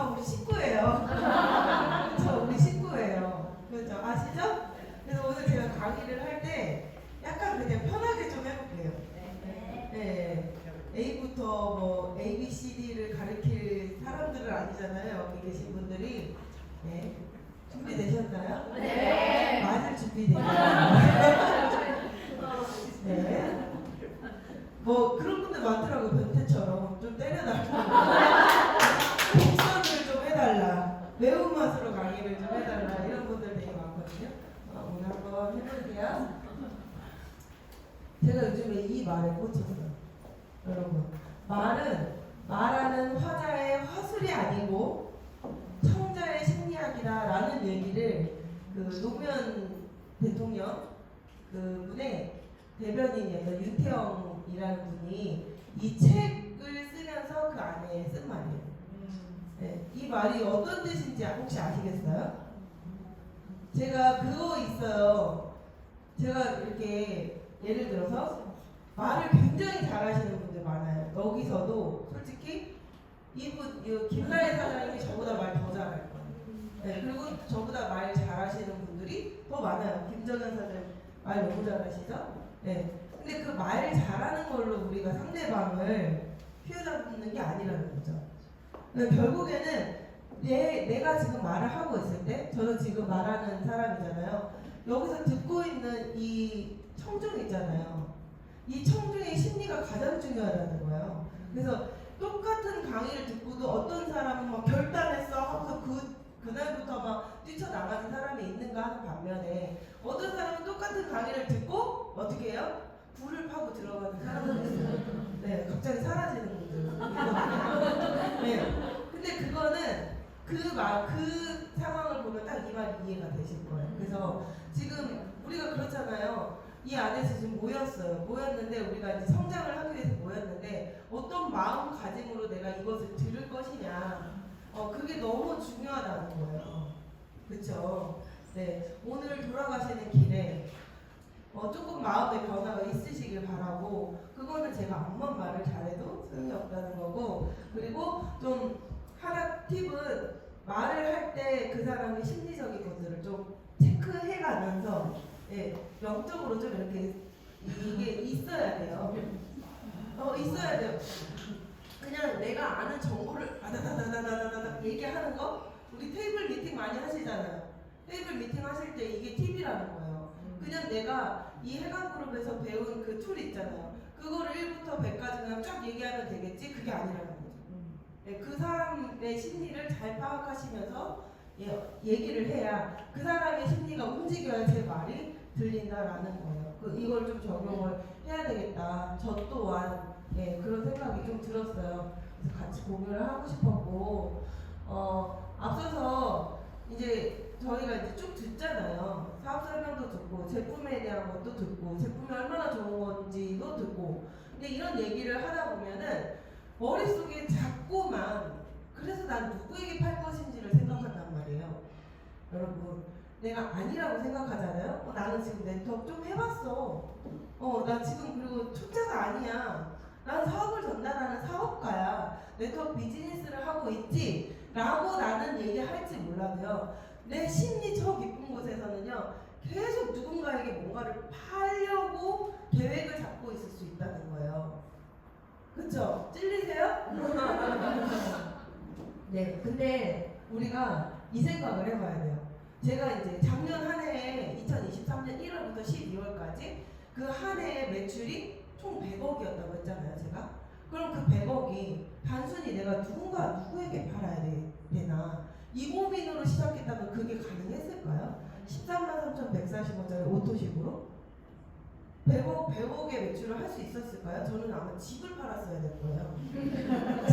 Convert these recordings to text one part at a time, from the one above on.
다 우리 식구예요. 그렇죠? 우리 식구예요. 그렇죠? 아시죠? 그래서 오늘 제가 강의를 할 때 약간 그냥 편하게 좀 해볼게요. 네. A부터 뭐 A, B, C, D를 가르칠 사람들은 아니잖아요. 여기 계신 분들이. 네. 준비되셨나요? 네. 많이 준비되셨나요? 네. 뭐 그런 분들 많더라고요. 변태처럼 좀 때려달라고 복선을 좀 해달라, 매운맛으로 강의를 좀 해달라, 이런 분들 되게 많거든요. 오늘 한번 해볼게요. 제가 요즘에 이 말에 꽂혔어요. 여러분, 말하는 화자의 화술이 아니고 청자의 심리학이다 라는 얘기를 그 노무현 대통령 그분의 대변인이었던 윤태영이라는 분이 이 책을 쓰면서 그 안에 쓴 말이에요. 네, 이 말이 어떤 뜻인지 혹시 아시겠어요? 제가 그거 있어요. 제가 이렇게 예를 들어서 말을 굉장히 잘하시는 분들 많아요. 여기서도 솔직히 이분 김나혜 사장님이 저보다 말 더 잘할 거예요. 네, 그리고 저보다 말 잘하시는 분들이 더 많아요. 김정현 사장님 말 너무 잘하시죠? 네. 근데 그 말 잘하는 걸로 우리가 상대방을 휘어잡는 게 아니라는 거죠. 그러니까 결국에는 내가 지금 말을 하고 있을 때, 저는 지금 말하는 사람이잖아요. 여기서 듣고 있는 이 청중 있잖아요. 이 청중의 심리가 가장 중요하다는 거예요. 그래서 똑같은 강의를 듣고도 어떤 사람은 막 결단했어 하고서 그날부터 막 뛰쳐나가는 사람이 있는가 하는 반면에, 어떤 사람은 똑같은 강의를 듣고 어떻게 해요? 불을 파고 들어가는 사람들이 있어요. 네, 갑자기 사라지는 분들. 네. 근데 그거는 그 상황을 보면 딱 이 말이 이해가 되실 거예요. 그래서 지금 우리가 그렇잖아요. 이 안에서 지금 모였는데 우리가 이제 성장을 하기 위해서 모였는데 어떤 마음가짐으로 내가 이것을 들을 것이냐, 그게 너무 중요하다는 거예요. 그렇죠? 네, 오늘 돌아가시는 길에 조금 마음의 변화가 있으시길 바라고, 그거는 제가 아무만 말을 잘해도 소용이 없다는 거고, 그리고 좀 하나 팁은 말을 할 때 그 사람의 심리적인 것들을 좀 체크해가면서, 예, 영적으로 좀 이렇게 이게 있어야 돼요. 있어야 돼요. 그냥 내가 아는 정보를 아다다다다다다다 얘기하는 거, 우리 테이블 미팅 많이 하시잖아요. 테이블 미팅 하실 때 이게 팁이라는 거예요. 그냥 내가 이 해강그룹에서 배운 그 툴 있잖아요. 그거를 1부터 100까지 그냥 쫙 얘기하면 되겠지? 그게 아니라는 거죠. 네, 그 사람의 심리를 잘 파악하시면서 얘기를 해야 그 사람의 심리가 움직여야 제 말이 들린다라는 거예요. 이걸 좀 적용을 해야 되겠다. 저 또한 그런 생각이 좀 들었어요. 그래서 같이 공유를 하고 싶었고, 앞서서 이제 저희가 이제 쭉 듣잖아요. 사업 설명도 듣고, 제품에 대한 것도 듣고, 제품이 얼마나 좋은 건지도 듣고. 근데 이런 얘기를 하다 보면은 머릿속에 자꾸만, 그래서 난 누구에게 팔 것인지를 생각한단 말이에요. 여러분, 내가 아니라고 생각하잖아요. 나는 지금 네트워크 좀 해봤어. 나 지금 그리고 초짜가 아니야. 난 사업을 전달하는 사업가야. 네트워크 비즈니스를 하고 있지. 라고 나는 얘기할지 몰라도요, 내 심리 저 깊은 곳에서는요, 계속 누군가에게 뭔가를 팔려고 계획을 잡고 있을 수 있다는 거예요. 그쵸? 찔리세요? 네, 근데 우리가 이 생각을 해봐야 돼요. 제가 이제 작년 한 해에 2023년 1월부터 12월까지 그 한 해의 매출이 총 100억이었다고 했잖아요, 제가. 그럼 그 100억이 단순히 내가 누구에게 팔아야 되나, 이 고민으로 시작했다면 그게 가능했을까요? 13만 3,140원짜리 오토식으로 100억의 매출을 할 수 있었을까요? 저는 아마 집을 팔았어야 될 거예요.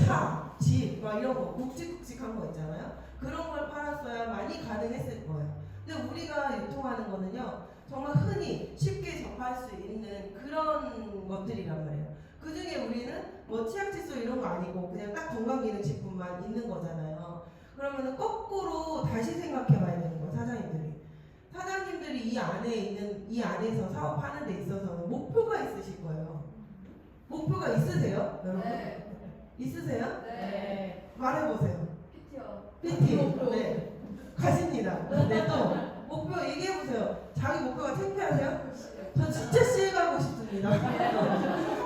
차, 집, 막 이런 거 굵직굵직한 거 있잖아요. 그런 걸 팔았어야 많이 가능했을 거예요. 근데 우리가 유통하는 거는요, 정말 흔히 쉽게 접할 수 있는 그런 것들이란 말이에요. 그 중에 우리는 뭐 치약, 칫솔 이런 거 아니고 그냥 딱 건강기능식품만 있는 거잖아요. 그러면은 거꾸로 다시 생각해 봐야 되는 거예요, 사장님들이 이 안에서 사업하는 데 있어서는 목표가 있으실 거예요. 목표가 있으세요, 여러분? 네. 있으세요? 네. 말해보세요. PT요. PT. 네. 가십니다. 네, 또 목표 얘기해 보세요. 자기 목표가 창피하세요? 저 진짜 CL 가고 싶습니다.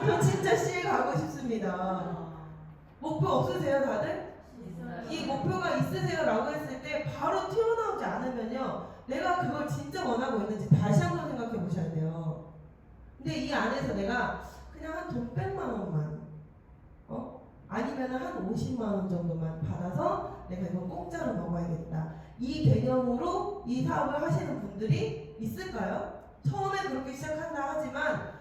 저 진짜 CL 가고 싶습니다. 목표 없으세요, 다들? 이 목표가 있으세요? 라고 했을 때 바로 튀어나오지 않으면요, 내가 그걸 진짜 원하고 있는지 다시 한번 생각해 보셔야 돼요. 근데 이 안에서 내가 그냥 한 돈 100만 원만, 아니면 한 50만 원 정도만 받아서 내가 이거 공짜로 먹어야겠다, 이 개념으로 이 사업을 하시는 분들이 있을까요? 처음에 그렇게 시작한다 하지만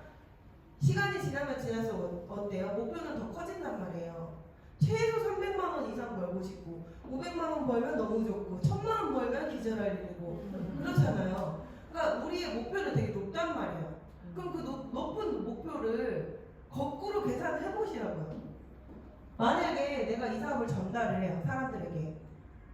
시간이 지나면 지날수록 어때요? 목표는 더 커진단 말이에요. 최소 300만 원 이상 벌고 싶고, 500만 원 벌면 너무 좋고, 1000만 원 벌면 기절할 일이고, 그렇잖아요. 그러니까 우리의 목표는 되게 높단 말이에요. 그럼 그 높은 목표를 거꾸로 계산을 해보시라고요. 만약에 내가 이 사업을 전달을 해요, 사람들에게.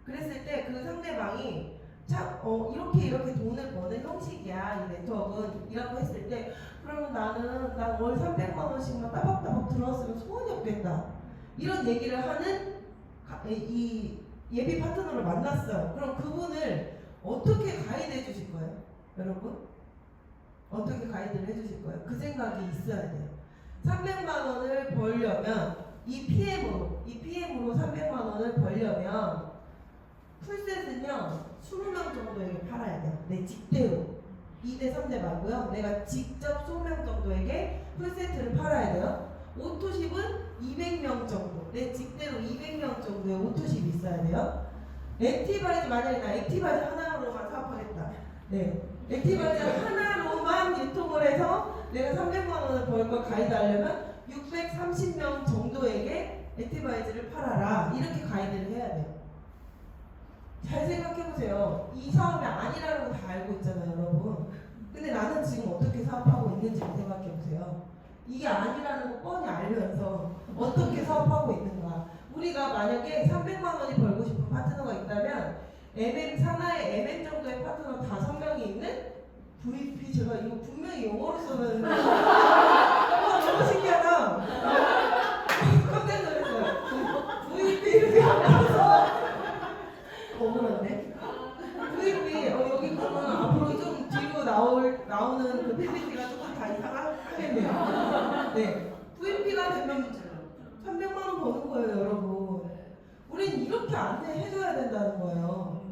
그랬을 때 그 상대방이 참 이렇게 돈을 버는 형식이야, 이 네트워크는, 이라고 했을 때, 그러면 난 월 300만 원씩만 따박따박 들어왔으면 소원이 없겠다, 이런 얘기를 하는 이 예비 파트너를 만났어요. 그럼 그분을 어떻게 가이드 해주실 거예요? 여러분? 어떻게 가이드를 해주실 거예요? 그 생각이 있어야 돼요. 300만 원을 벌려면 이 PM으로 300만 원을 벌려면 풀셋은요 20명 정도에게 팔아야 돼요. 내 직대로. 2대 3대 말고요. 내가 직접 20명 정도에게 풀세트를 팔아야 돼요. 오토십은 200명 정도, 내 직대로 200명 정도의 오토십이 있어야 돼요. 액티바이즈, 만약에 나 액티바이즈 하나로만 사업하겠다. 네, 액티바이즈 하나로만 유통을 해서 내가 300만 원을 벌 걸 가이드하려면 630명 정도에게 액티바이즈를 팔아라, 이렇게 가이드를 해야 돼요. 잘 생각해보세요. 이 사업이 아니라는 거 다 알고 있잖아요, 여러분. 근데 나는 지금 어떻게 사업하고 있는지 생각해보세요. 이게 아니라는 거 뻔히 알면서 어떻게 사업하고 있는가. 우리가 만약에 300만 원이 벌고 싶은 파트너가 있다면 산하에 MM 정도의 파트너 5명이 있는 VP, 제가 이거 분명히 영어로 쓰는 너무 신기하다. 깜짝 놀랐어요. VP 이렇게 하면서 억울한데? VP 여기 그러면 앞으로 좀 뒤로 나오는 그 PPT가 조금 다 이상하겠네요. 네, VP가 되면 300만 원 버는 거예요, 여러분. 우린 이렇게 안내해줘야 된다는 거예요.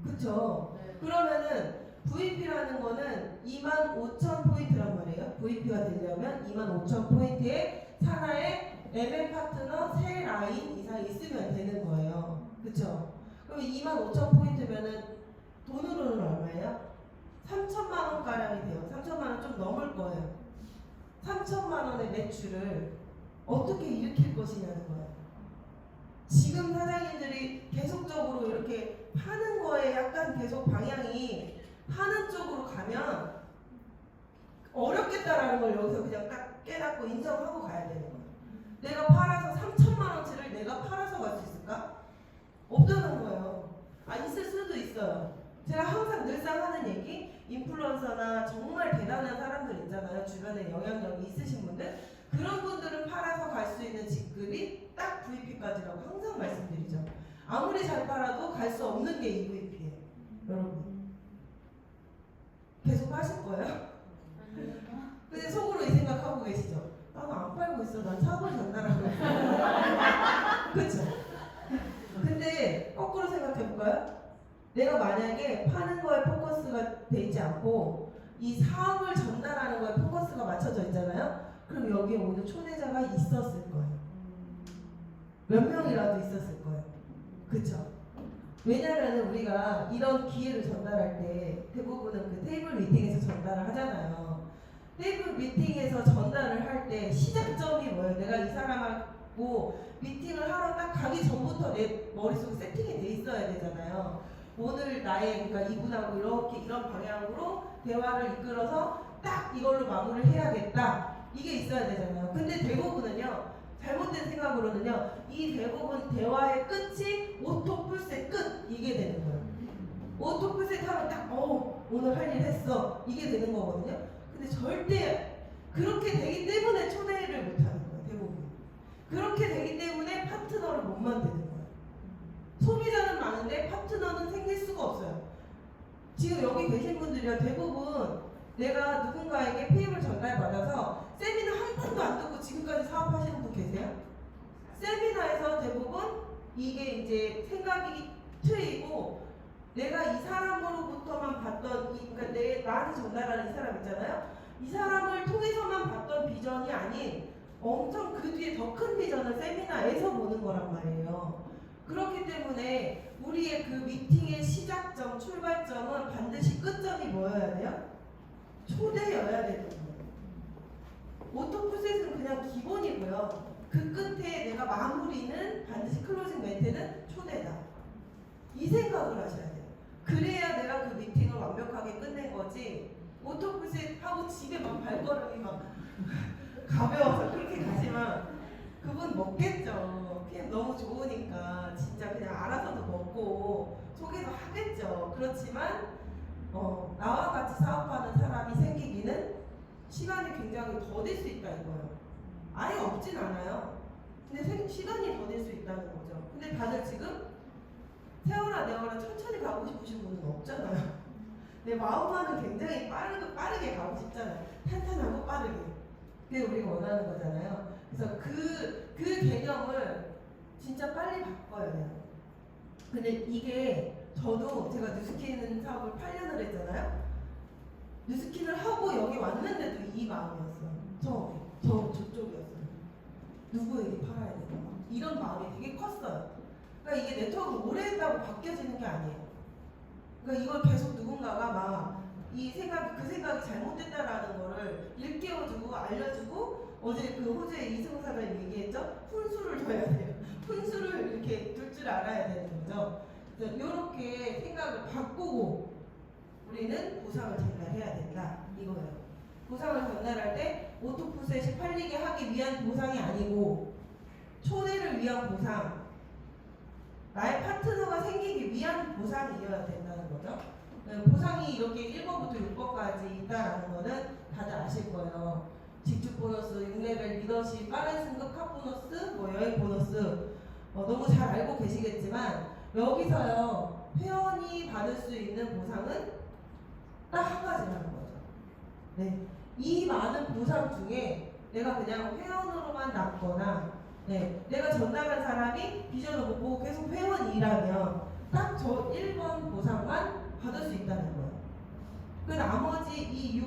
그쵸? 그러면은 VP라는 거는 25,000포인트란 말이에요. VP가 되려면 25,000포인트에 산하에 MM 파트너 3라인 이상 있으면 되는 거예요. 그쵸? 그럼 25,000포인트면은 돈으로는 얼마예요? 3천만 원가량이 돼요. 3천만 원 좀 넘을 거예요. 3천만 원의 매출을 어떻게 일으킬 것이냐는 거예요. 지금 사장님들이 계속적으로 이렇게 파는 거에 약간 계속 방향이 파는 쪽으로 가면 어렵겠다라는 걸 여기서 그냥 딱 깨닫고 인정하고 가야 되는 거예요. 내가 팔아서 3천만 원치를 내가 팔아서 갈 수 있을까? 없다는 거예요. 있을 수도 있어요. 제가 항상 늘상 하는 얘기, 인플루언서나 정말 대단한 사람들 있잖아요. 주변에 영향력이 있으신 분들, 그런 분들은 팔아서 갈 수 있는 직급이 딱 VP까지라고 항상 말씀드리죠. 아무리 잘 팔아도 갈 수 없는 게 EVP예요. 여러분 계속 하실 거예요? 근데 속으로 이 생각하고 계시죠? 나는 안 팔고 있어. 난 사업을 전달하고 있어. 그쵸? 근데 거꾸로 생각해볼까요? 내가 만약에 파는 거에 포커스가 돼 있지 않고 이 사업을 전달하는 거에 포커스가 맞춰져 있잖아요? 그럼 여기에 오늘 초대자가 있었을 거예요. 몇 명이라도 있었을 거예요. 그쵸? 왜냐면은 우리가 이런 기회를 전달할 때 대부분은 그 테이블 미팅에서 전달을 하잖아요. 테이블 미팅에서 전달을 할 때 시작점이 뭐예요? 내가 이 사람하고 미팅을 하러 딱 가기 전부터 내 머릿속에 세팅이 돼 있어야 되잖아요. 오늘 그러니까 이분하고 이렇게 이런 방향으로 대화를 이끌어서 딱 이걸로 마무리를 해야겠다, 이게 있어야 되잖아요. 근데 대부분은요, 잘못된 생각으로는요, 이 대부분 대화의 끝이 오토풀셋 끝, 이게 되는 거예요. 오토풀셋 하면 딱 오늘 할 일 했어, 이게 되는 거거든요. 근데 절대 그렇게 되기 때문에 초대를 못 하는 거예요. 대부분 그렇게 되기 때문에 파트너를 못 만드는 거예요. 소비자는 많은데 많은데 파트너는 생길 수가 없어요. 지금 여기 계신 분들이요 대부분 내가 누군가에게 피임을 전달받아서 세미나 한 번도 안 듣고 지금까지 사업하시는 분 계세요? 세미나에서 대부분 이게 이제 생각이 트이고 내가 이 사람으로부터만 봤던 그러니까 나한테 전달하는 이 사람 있잖아요. 이 사람을 통해서만 봤던 비전이 아닌 엄청 그 뒤에 더 큰 비전을 세미나에서 보는 거란 말이에요. 그렇기 때문에 우리의 그 미팅의 시작점, 출발점은 반드시 끝점이 뭐여야 돼요? 초대여야 되는 거예요. 오토프셋은 그냥 기본이고요. 그 끝에 내가 마무리는 반드시 클로징 멘트는 초대다. 이 생각을 하셔야 돼요. 그래야 내가 그 미팅을 완벽하게 끝낸 거지. 오토프셋 하고 집에 막 발걸음이 막 가벼워서 그렇게 가지만 그분 먹겠죠. 그냥 너무 좋으니까 진짜 그냥 알아서도 먹고 소개도 하겠죠. 그렇지만 나와 같이 사업하는 사람이 생기기는 시간이 굉장히 더딜 수 있다 이거예요. 아예 없진 않아요. 근데 시간이 더딜 수 있다는 거죠. 근데 다들 지금 세워라 내워라 천천히 가고 싶으신 분은 없잖아요. 내 마음만은 굉장히 빠르게 가고 싶잖아요. 탄탄하고 빠르게. 그게 우리가 원하는 거잖아요. 그래서 그 개념을 진짜 빨리 바꿔야 돼요. 근데 이게 저도 제가 뉴스키는 사업을 8년을 했잖아요. 뉴스킨을 하고 여기 왔는데도 이 마음이었어요. 저쪽이었어요. 누구에게 팔아야 되나 이런 마음이 되게 컸어요. 그러니까 이게 네트워크가 오래 했다고 바뀌어지는 게 아니에요. 그러니까 이걸 계속 누군가가 막 그 생각이 잘못됐다라는 거를 일깨워주고 알려주고 어제 그 호주의 이승우 사장님 얘기했죠? 훈수를 둬야 돼요. 훈수를 이렇게 둘 줄 알아야 되는 거죠. 그래서 이렇게 생각을 바꾸고 우리는 보상을 전달해야 된다 이거예요. 보상을 전달할 때 오토프셋이 팔리게 하기 위한 보상이 아니고 초대를 위한 보상, 나의 파트너가 생기기 위한 보상이어야 된다는 거죠. 보상이 이렇게 1번부터 6번까지 있다라는 거는 다들 아실 거예요. 직급 보너스, 6레벨 리더십, 빠른 승급, 카 보너스, 여행 보너스 너무 잘 알고 계시겠지만 여기서요 회원이 받을 수 있는 보상은 딱 한 가지라는 거죠. 네, 이 많은 보상 중에 내가 그냥 회원으로만 남거나 내가 전달한 사람이 비전을 못 보고 계속 회원이라면 딱 저 1번 보상만 받을 수 있다는 거예요. 그 나머지 이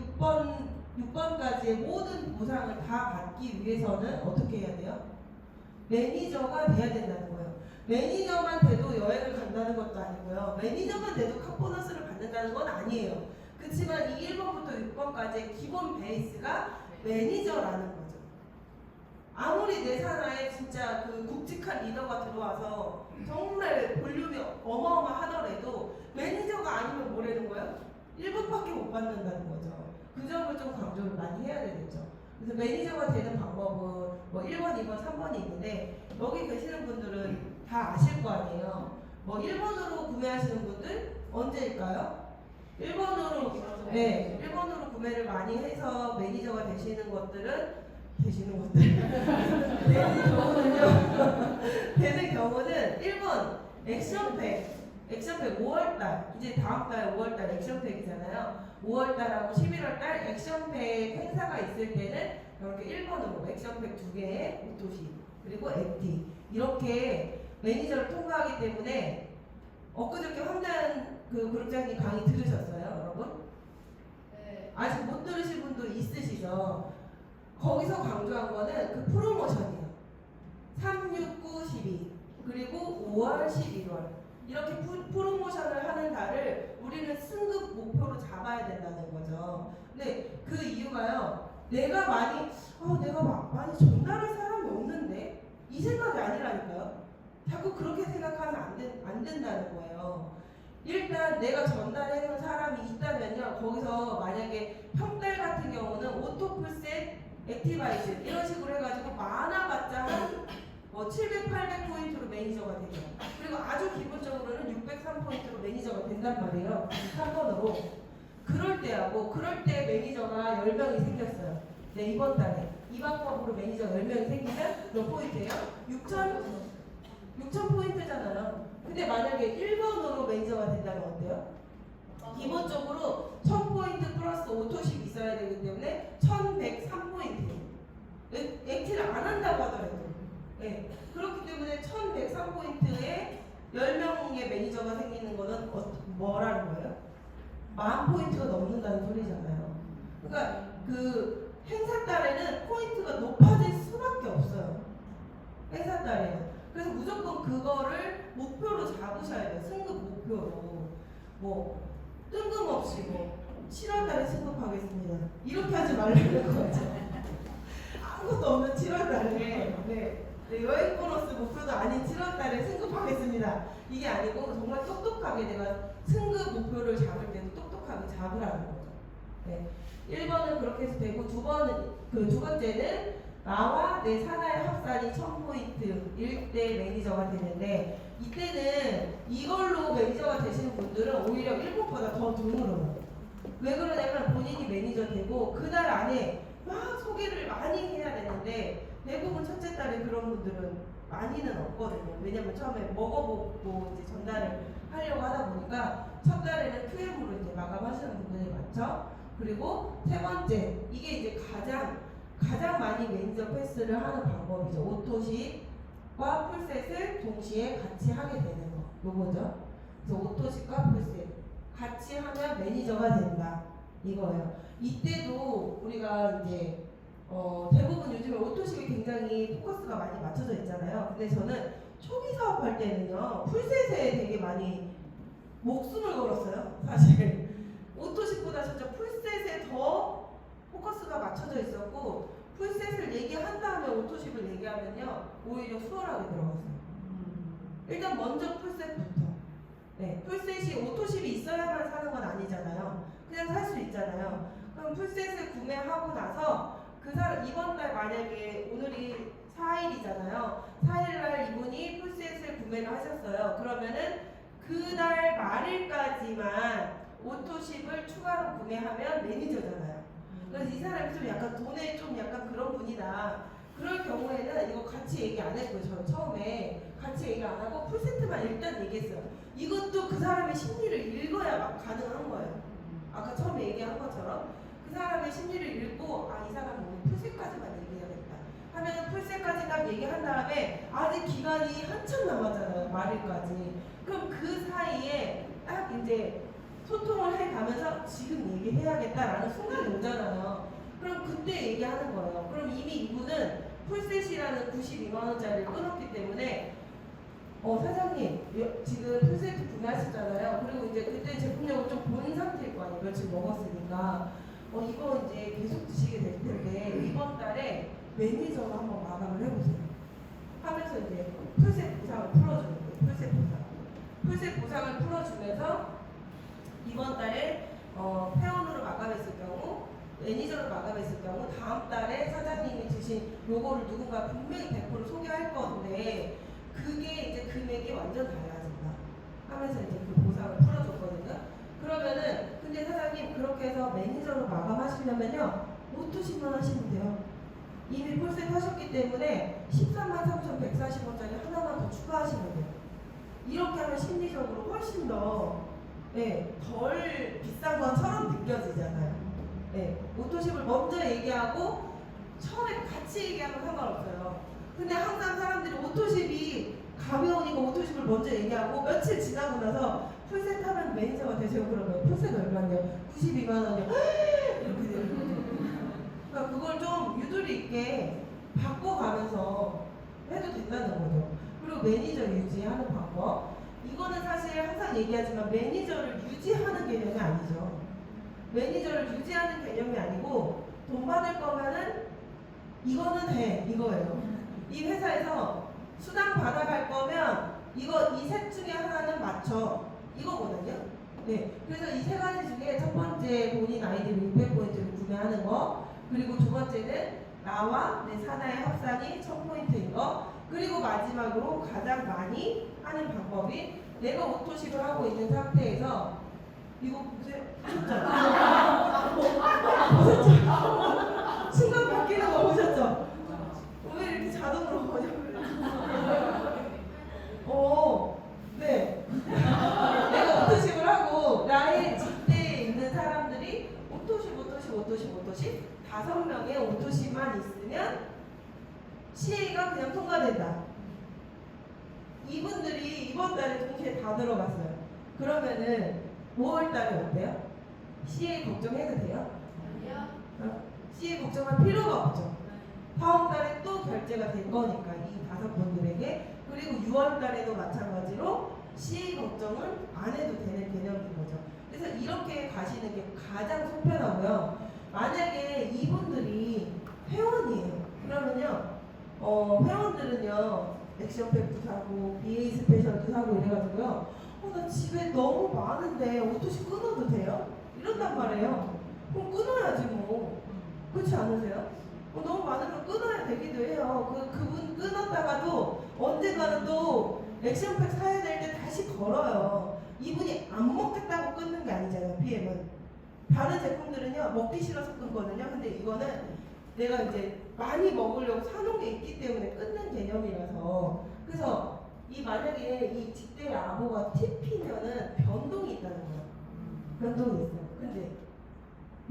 6번까지의 모든 보상을 다 받기 위해서는 어떻게 해야 돼요? 매니저가 돼야 된다는 거예요. 매니저만 돼도 여행을 간다는 것도 아니고요. 매니저만 돼도 카보너스를 받는다는 건 아니에요. 그렇지만 이 1번부터 6번까지의 기본 베이스가 매니저라는 거죠. 아무리 내 산하에 진짜 그 굵직한 리더가 들어와서 정말 볼륨이 어마어마하더라도 매니저가 아니면 뭐라는 거예요? 1번밖에 못 받는다는 거죠. 그 점을 좀 강조를 많이 해야 되겠죠. 그래서 매니저가 되는 방법은 뭐 1번, 2번, 3번이 있는데 여기 계시는 분들은 다 아실 거 아니에요. 뭐 1번으로 구매하시는 분들 언제일까요? 1번으로 구매를 많이 해서 매니저가 되시는 것들은 되는 경우는 1번 액션팩 5월달 이제 다음달 5월달 액션팩이잖아요. 5월달하고 11월달 액션팩 행사가 있을 때는 이렇게 1번으로 액션팩 2개의 오토시 그리고 FT 이렇게 매니저를 통과하기 때문에 엊그저께 황단 그 그룹장님 강의 들으셨어요, 여러분? 네. 아직 못 들으신 분도 있으시죠? 거기서 강조한 거는 그 프로모션이에요. 3, 6, 9, 12 그리고 5월, 11월 이렇게 프로모션을 하는 달을 우리는 승급 목표로 잡아야 된다는 거죠. 근데 그 이유가요. 내가 많이 전달할 사람이 없는데 이 생각이 아니라니까요. 자꾸 그렇게 생각하면 안 된다는 거예요. 일단 내가 전달해놓은 사람이 있다면요. 거기서 만약에 평달 같은 경우는 오토풀셋 액티바이즈 이런 식으로 해가지고 많아봤자 한 700, 800포인트로 매니저가 돼요. 그리고 아주 기본적으로는 603포인트로 매니저가 된단 말이에요. 3번으로. 그럴 때 매니저가 10명이 생겼어요. 네, 이번 달에. 이 방법으로 매니저가 10명이 생기면 몇 포인트예요? 6,000포인트잖아요. 근데 만약에 1번 매니저가 된다면 어때요? 기본적으로 1000포인트 플러스 오토십 있어야 되기 때문에 1103포인트. 액티를 안 한다고 하더라도. 네. 그렇기 때문에 1103포인트에 10명의 매니저가 생기는 거는 뭐라는 거예요? 10,000포인트가 넘는다는 소리잖아요. 그러니까 그 행사 달에는 포인트가 높아질 수밖에 없어요. 행사 달에는. 그래서 무조건 그거를 목표로 잡으셔야 돼요. 승급 목표로. 뭐 뜬금없이 뭐 7월 달에 승급하겠습니다. 이렇게 하지 말라는 거죠. 아무것도 없는 7월 달에 여행 보너스 목표도 아닌 7월 달에 승급하겠습니다. 이게 아니고 정말 똑똑하게 내가 승급 목표를 잡을 때도 똑똑하게 잡으라는 거죠. 네. 1번은 그렇게 해서 되고 두 번째는 나와 내 산하의 합산이 1000포인트일 때 매니저가 되는데 이때는 이걸로 매니저가 되시는 분들은 오히려 1번보다 더 드물어요. 왜 그러냐면 본인이 매니저 되고 그날 안에 막 소개를 많이 해야 되는데 대부분 첫째 달에 그런 분들은 많이는 없거든요. 왜냐면 처음에 먹어보고 이제 전달을 하려고 하다 보니까 첫 달에는 QM으로 이제 마감하시는 분들이 많죠. 그리고 세 번째, 이게 이제 가장 많이 매니저 패스를 하는 방법이죠. 오토십과 풀셋을 동시에 같이 하게 되는 거. 요거죠. 그래서 오토십과 풀셋 같이 하면 매니저가 된다. 이거예요. 이때도 우리가 이제 대부분 요즘에 오토십이 굉장히 포커스가 많이 맞춰져 있잖아요. 근데 저는 초기 사업할 때는요, 풀셋에 되게 많이 목숨을 걸었어요. 사실. 오토십보다 진짜 풀셋에 더 포커스가 맞춰져 있었고 풀셋을 얘기한 다음에 오토십을 얘기하면요 오히려 수월하게 들어갔어요. 일단 먼저 풀셋부터. 네, 풀셋이 오토십이 있어야만 사는 건 아니잖아요. 그냥 살 수 있잖아요. 그럼 풀셋을 구매하고 나서 그 사람 이번 달 만약에 오늘이 4일이잖아요. 4일날 이분이 풀셋을 구매를 하셨어요. 그러면은 그날 말일까지만 오토십을 추가로 구매하면 매니저잖아요. 그래서 이 사람이 좀 약간 돈에 좀 약간 그런 분이다. 그럴 경우에는 이거 같이 얘기 안 했고요. 저는 처음에 같이 얘기 안 하고 풀세트만 일단 얘기했어요. 이것도 그 사람의 심리를 읽어야 막 가능한 거예요. 아까 처음에 얘기한 것처럼 그 사람의 심리를 읽고 이 사람은 오늘 풀셋까지만 얘기해야겠다 하면 풀셋까지 딱 얘기한 다음에 아직 기간이 한참 남았잖아요. 말일까지. 그럼 그 사이에 딱 이제 소통을 해가면서 지금 얘기해야겠다라는 순간이 오잖아요. 그럼 그때 얘기하는 거예요. 그럼 이미 이분은 풀셋이라는 92만원짜리를 끊었기 때문에 사장님 지금 풀세트 구매하셨잖아요. 그리고 이제 그때 제품력을 좀 본 상태일 거 아니에요. 며칠 먹었으니까 이거 이제 계속 드시게 될 텐데 이번 달에 매니저로 한번 마감을 해보세요. 하면서 이제 풀셋 보상을 풀어주는 거예요. 풀셋 보상을 풀어주면서 이번 달에 회원으로 마감했을 경우, 매니저로 마감했을 경우 다음 달에 사장님이 주신 요거를 누군가 분명히 100% 소개할 건데 그게 이제 금액이 완전 달라진다 하면서 이제 그 보상을 풀어줬거든요. 그러면은 근데 사장님 그렇게 해서 매니저로 마감하시려면요 오토십만 하시면 돼요. 이미 풀셋 하셨기 때문에 133,140원짜리 하나만 더 추가하시면 돼요. 이렇게 하면 심리적으로 훨씬 더 덜 비싼 것처럼 느껴지잖아요. 오토십을 먼저 얘기하고 처음에 같이 얘기하면 상관없어요. 근데 항상 사람들이 오토십이 가벼우니까 오토십을 먼저 얘기하고 며칠 지나고 나서 풀셋 하면 매니저가 되세요. 그러면 풀셋 얼마냐? 92만원이요. 이렇게 되는 거죠. 그러니까 그걸 좀 유도리 있게 바꿔가면서 해도 된다는 거죠. 그리고 매니저 유지하는 방법. 이거는 사실 항상 얘기하지만 매니저를 유지하는 개념이 아니죠. 매니저를 유지하는 개념이 아니고 돈 받을 거면은 이거는 해 이거예요. 이 회사에서 수당 받아갈 거면 이거 이 셋 중에 하나는 맞춰 이거거든요. 그래서 이 세 가지 중에 첫 번째 본인 아이디 600포인트를 구매하는 거, 그리고 두 번째는 나와 내 산하의 합산이 1000포인트인 거, 그리고 마지막으로 가장 많이 하는 방법이 내가 오토십을 하고 있는 상태에서 이거 보세요. 보셨죠? 순간 바뀌는 거 보셨죠? 왜 이렇게 자동으로 번역을 네. 내가 오토십 CA가 그냥 통과된다. 이분들이 이번 달에 동시에 다 들어갔어요. 그러면은 5월 달에 어때요? CA 걱정해도 돼요? CA 걱정할 필요가 없죠. 다음 달에 또 결제가 될 거니까 이 5분들에게. 그리고 6월 달에도 마찬가지로 CA 걱정을 안 해도 되는 개념인 거죠. 그래서 이렇게 가시는 게 가장 속편하고요. 만약에 이분들이 회원이에요. 그러면요, 회원들은요, 액션팩도 사고, BA 스페셜도 사고 이래가지고요. 나 집에 너무 많은데 오토시 끊어도 돼요? 이런단 말이에요. 그럼 끊어야지 뭐. 그렇지 않으세요? 너무 많으면 끊어야 되기도 해요. 그분 끊었다가도 언젠가는 또 액션팩 사야 될 때 다시 걸어요. 이분이 안 먹겠다고 끊는 게 아니잖아요, PM은. 다른 제품들은요, 먹기 싫어서 끊거든요. 근데 이거는 내가 이제 많이 먹으려고 사놓은 게 있기 때문에 끊는 개념이라서. 그래서 만약에 이 직대 아보가 TP면은 변동이 있다는 거예요. 변동이 있어요. 근데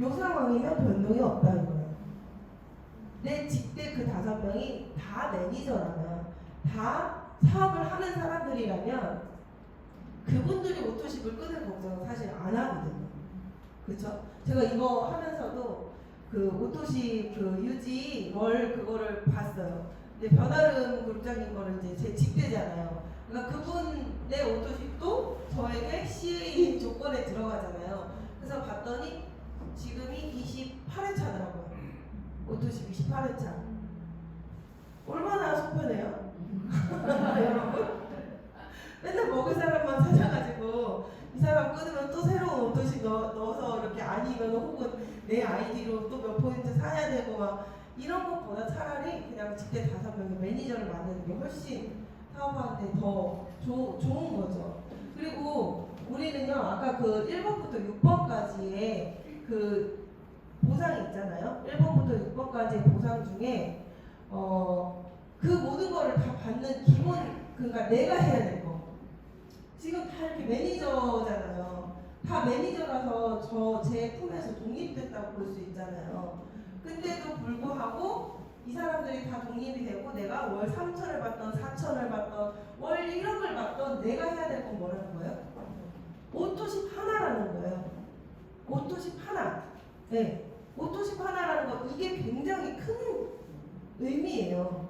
요 상황이면 변동이 없다는 거예요. 내 직대 그 5명이 다 매니저라면, 다 사업을 하는 사람들이라면 그분들이 오토십을 끊을 걱정은 사실 안 하거든요. 그렇죠? 제가 이거 하면서도 그 오토십 그 유지 그거를 봤어요. 근데 변아름 그룹장님 거를 이제 제 직대잖아요. 그러니까 그분의 오토십도 저에게 CA 조건에 들어가잖아요. 그래서 봤더니 지금이 28회차더라고요. 오토십 28회차. 얼마나 속편해요? 여러분? 맨날 먹을 사람만 찾아가지고 이 사람 끊으면 또 새로운 오토십 넣어서 이렇게 아니면 혹은 내 아이디로 또 몇 포인트 사야 되고 막 이런 것보다 차라리 그냥 직대 5명의 매니저를 만드는 게 훨씬 사업하는데 더 좋은 거죠. 그리고 우리는요, 아까 그 1번부터 6번까지의 그 보상이 있잖아요. 1번부터 6번까지의 보상 중에 그 모든 거를 다 받는 기본, 그러니까 내가 해야 될 거. 지금 다 이렇게 매니저잖아요. 다 매니저라서 제 품에서 독립됐다고 볼 수 있잖아요. 근데도 불구하고 이 사람들이 다 독립이 되고 내가 월 3천을 받던 4천을 받던 월 1억을 받던 내가 해야 될 건 뭐라는 거예요? 오토십 하나라는 거예요. 오토십 하나. 네. 오토십 하나라는 거, 이게 굉장히 큰 의미예요.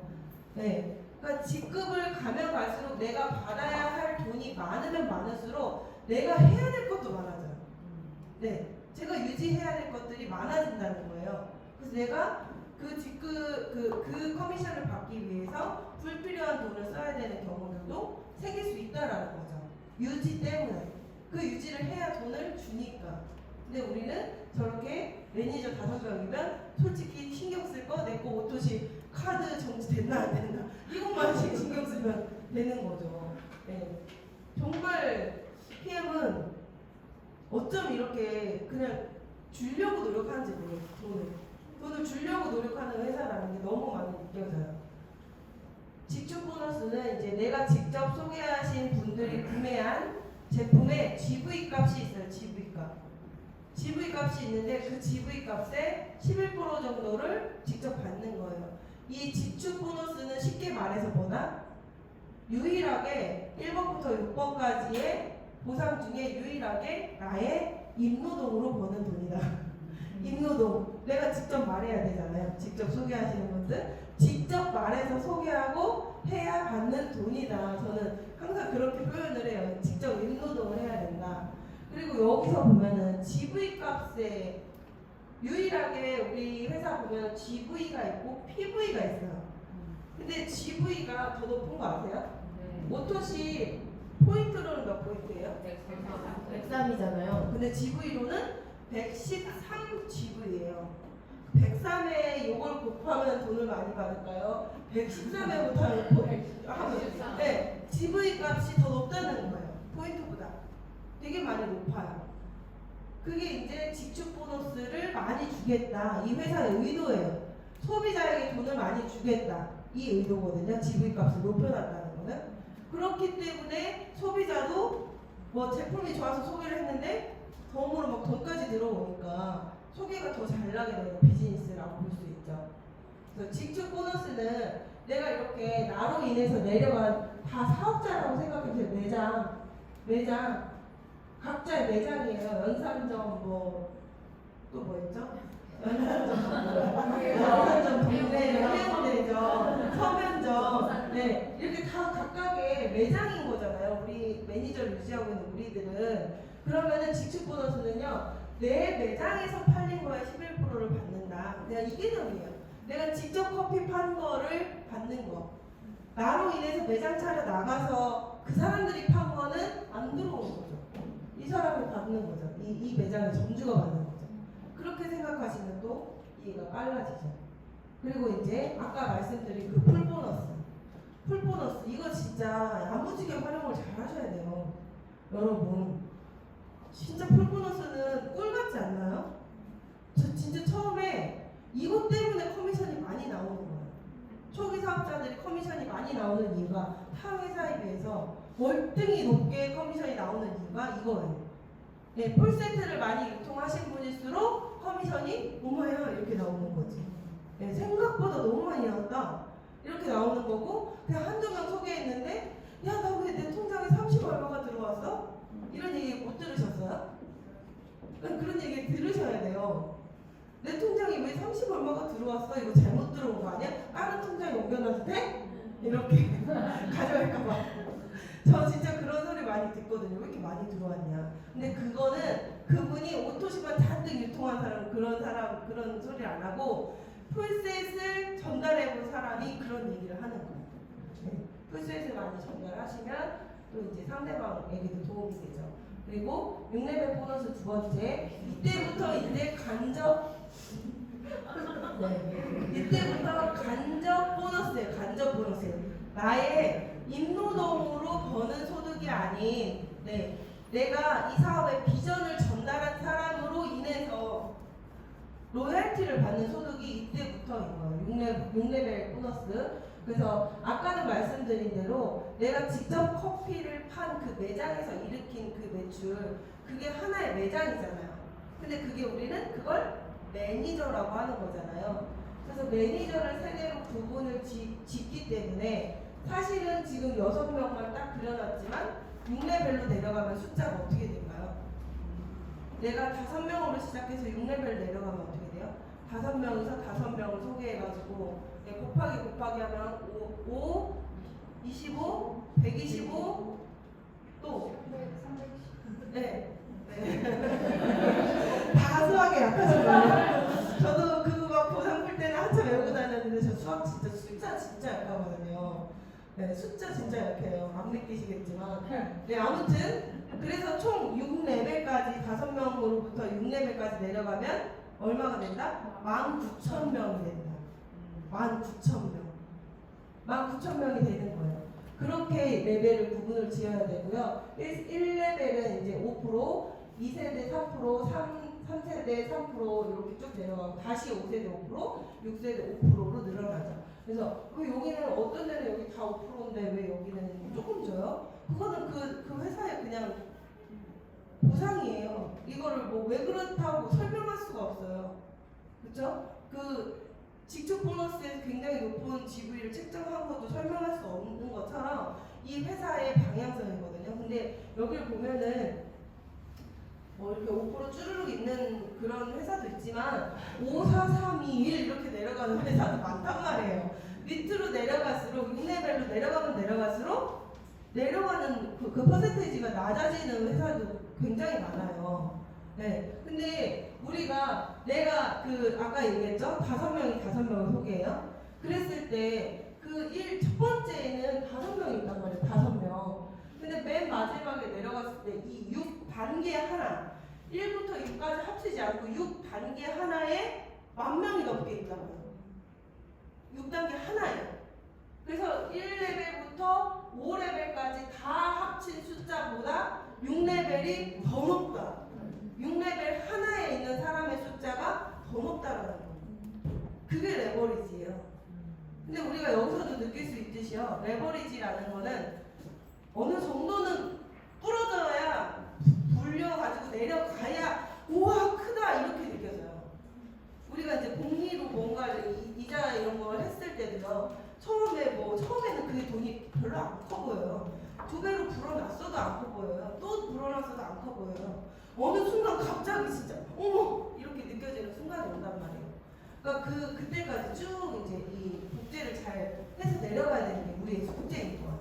네. 그러니까 직급을 가면 갈수록 내가 받아야 할 돈이 많으면 많을수록 내가 해야 될 것도 많아져요. 네. 제가 유지해야 될 것들이 많아진다는 거예요. 그래서 내가 그 커미션을 받기 위해서 불필요한 돈을 써야 되는 경우들도 생길 수 있다라는 거죠. 유지 때문에. 그 유지를 해야 돈을 주니까. 근데 우리는 저렇게 매니저 5명이면 솔직히 신경 쓸 거 내 거 오토시 카드 정지됐나 안 됐나 이것만 신경 쓰면 되는 거죠. 네. 정말 PM은 어쩜 이렇게 그냥 주려고 노력하는지 모르겠어요. 돈을 주려고 노력하는 회사라는 게 너무 많이 느껴져요. 직접 보너스는 이제 내가 직접 소개하신 분들이 구매한 제품의 GV 값이 있어요. GV 값. GV 값이 있는데 그 GV 값의 11% 정도를 직접 받는 거예요. 이 지출 보너스는 쉽게 말해서 뭐다? 유일하게 1번부터 6번까지의 보상 중에 유일하게 나의 임노동으로 버는 돈이다. 임노동. 내가 직접 말해야 되잖아요. 직접 소개하시는 분들. 직접 말해서 소개하고 해야 받는 돈이다. 저는 항상 그렇게 표현을 해요. 직접 임노동을 해야 된다. 그리고 여기서 보면은 GV 값에 유일하게 우리 회사 보면 GV가 있고 PV가 있어요. 근데 GV가 더 높은 거 아세요? 오토시 포인트로는 몇 포인트예요? 103이잖아요. 근데 GV로는 113 GV예요. 103에 이걸 곱하면 돈을 많이 받을까요? 113에 곱하면 네, GV 값이 더 높다는 거예요. 포인트보다. 되게 많이 높아요. 그게 이제 지출 보너스를 많이 주겠다. 이 회사의 의도예요. 소비자에게 돈을 많이 주겠다. 이 의도거든요. GV 값을 높여놨다는 거는. 그렇기 때문에 소비자도 뭐 제품이 좋아서 소개를 했는데 덤으로 막 돈까지 들어오니까 소개가 더 잘 나게 되는 비즈니스라고 볼 수 있죠. 그래서 지출 보너스는 내가 이렇게 나로 인해서 내려간 다 사업자라고 생각해보세요. 매장 각자의 매장이에요. 연산점 또 뭐였죠? 연산점, 동네점, 해운대점, 서면점, 네 이렇게 다 각각의 매장인 거잖아요. 우리 매니저를 유지하고 있는 우리들은. 그러면은 직축 보너스는요, 내 매장에서 팔린 거에 11%를 받는다. 그냥 이 개념이에요. 내가 직접 커피 판 거를 받는 거. 나로 인해서 매장 차려 나가서 그 사람들이 판 거는 안 들어오는 거죠. 이 사람이 받는 거죠. 이 매장의 점주가 받는 거죠. 그렇게 생각하시면 또 이해가 빨라지죠. 그리고 이제 아까 말씀드린 그 풀보너스 이거 진짜 야무지게 활용을 잘 하셔야 돼요. 여러분 진짜 풀보너스는 꿀 같지 않나요? 저 진짜 처음에 이것 때문에 커미션이 많이 나오는 거예요. 초기 사업자들이 커미션이 많이 나오는 이유가 타 회사에 비해서 월등히 높게 커미션이 나오는 이유가 이거예요. 네, 풀세트를 많이 유통하신 분일수록 커미션이 얼마야 이렇게 나오는 거지. 네, 생각보다 너무 많이 나왔다 이렇게 나오는 거고, 그냥 한두 명 소개했는데 야 나 왜 내 통장에 30 얼마가 들어왔어? 이런 얘기 못 들으셨어요? 그런 얘기 들으셔야 돼요. 내 통장에 왜 30 얼마가 들어왔어? 이거 잘못 들어온 거 아니야? 다른 통장에 옮겨놔도 돼? 이렇게 가져갈까봐. 저 진짜 그런 소리 많이 듣거든요. 왜 이렇게 많이 들어왔냐? 근데 그거는 그분이 오토시만 잔뜩 유통한 그런 소리를 안 하고 풀셋을 전달해본 사람이 그런 얘기를 하는 거예요. 네. 풀셋을 많이 전달하시면 또 이제 상대방에게도 도움이 되죠. 그리고 6레벨 보너스 두 번째, 이때부터 이제 이때부터 간접 보너스예요. 나의 임노동으로 버는 소득이 아닌, 내가 이 사업의 비전을 전달한 사람으로 인해서 로열티를 받는 소득이 이때부터인 거예요. 6레벨 보너스. 그래서 아까는 말씀드린 대로 내가 직접 커피를 판 그 매장에서 일으킨 그 매출, 그게 하나의 매장이잖아요. 근데 그게 우리는 그걸 매니저라고 하는 거잖아요. 그래서 매니저를 세 개로 구분을 짓기 때문에 사실은 지금 6명만 딱 그려놨지만 6레벨로 내려가면 숫자가 어떻게 될까요? 내가 5명으로 시작해서 6레벨 내려가면 어떻게 돼요? 5명에서 5명을 소개해가지고 곱하기 하면 5, 25, 125, 또 다 수학에 약하시거든요. 저도 그거 막 보상 풀 때는 한참 외우고 다녔는데 저 수학 숫자 진짜 약하거든요. 네, 숫자 진짜 약해요. 안 믿기시겠지만. 네, 아무튼 그래서 총 6레벨까지 5명으로부터 6레벨까지 내려가면 얼마가 된다? 19,000명이 된다. 19,000명. 19,000명이 되는 거예요. 그렇게 레벨을 구분을 지어야 되고요. 1레벨은 이제 5%, 2세대 3%, 3세대 3% 이렇게 쭉 내려가고 다시 5세대 5%, 6세대 5%로 늘어나죠. 그래서 여기는 어떤 데는 여기 다 5%인데 왜 여기는 조금 줘요? 그거는 그 회사의 그냥 보상이에요. 이거를 뭐 왜 그렇다고 설명할 수가 없어요. 그렇죠? 그 직축 보너스에서 굉장히 높은 GV를 책정한 것도 설명할 수 없는 것처럼 이 회사의 방향성이거든요. 근데 여기를 보면은 뭐 이렇게 5% 쭈르륵 있는 그런 회사도 있지만 5, 4, 3, 2, 1 이렇게 내려가는 회사도 많단 말이에요. 밑으로 내려갈수록 6레벨로 내려가면 내려갈수록 내려가는 그 퍼센테이지가 낮아지는 회사도 굉장히 많아요. 네. 근데 우리가 내가 아까 얘기했죠? 5명을 소개해요. 그랬을 때 첫 번째에는 5명이 있단 말이에요. 5명. 근데 맨 마지막에 내려갔을 때 이 6단계 하나, 1부터 6까지 합치지 않고 6단계 하나에 10,000명이 넘게 있단 말이에요. 6단계 하나예요. 그래서 1레벨부터 5레벨까지 다 합친 숫자보다 6레벨이 더 높다. 6레벨 하나에 있는 사람의 숫자가 더 높다라는 거예요. 그게 레버리지예요. 근데 우리가 여기서도 느낄 수 있듯이요. 레버리지라는 거는 어느 정도는 부러져야 불려가지고 내려가야 우와 크다 이렇게 느껴져요. 우리가 이제 복리로 뭔가 이자 이런 걸 했을 때도요. 처음에는 그게 돈이 별로 안 커 보여요. 2배로 불어났어도 안 커 보여요. 또 불어났어도 안 커 보여요. 어느 순간 갑자기 진짜 어머 이렇게 느껴지는 순간이 온단 말이에요. 그러니까 그때까지 쭉 이제 이 복제를 잘 해서 내려가야 되는 게 우리의 숙제인 거야.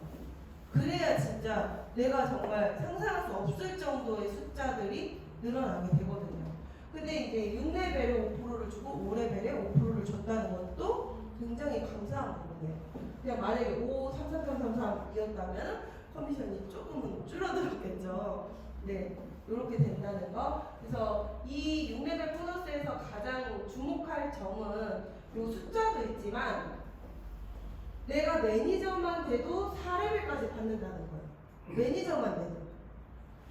그래야 진짜 내가 정말 상상할 수 없을 정도의 숫자들이 늘어나게 되거든요. 근데 이제 6레벨에 5%를 주고 5레벨에 5%를 줬다는 것도 굉장히 감사한 부분이에요. 그냥 만약에 5, 3, 3, 3, 3, 3이었다면 커미션이 조금은 줄어들었겠죠. 네, 이렇게 된다는 거. 그래서 이 6레벨 보너스에서 가장 주목할 점은 이 숫자도 있지만 내가 매니저만 돼도 4레벨까지 받는다는 거예요.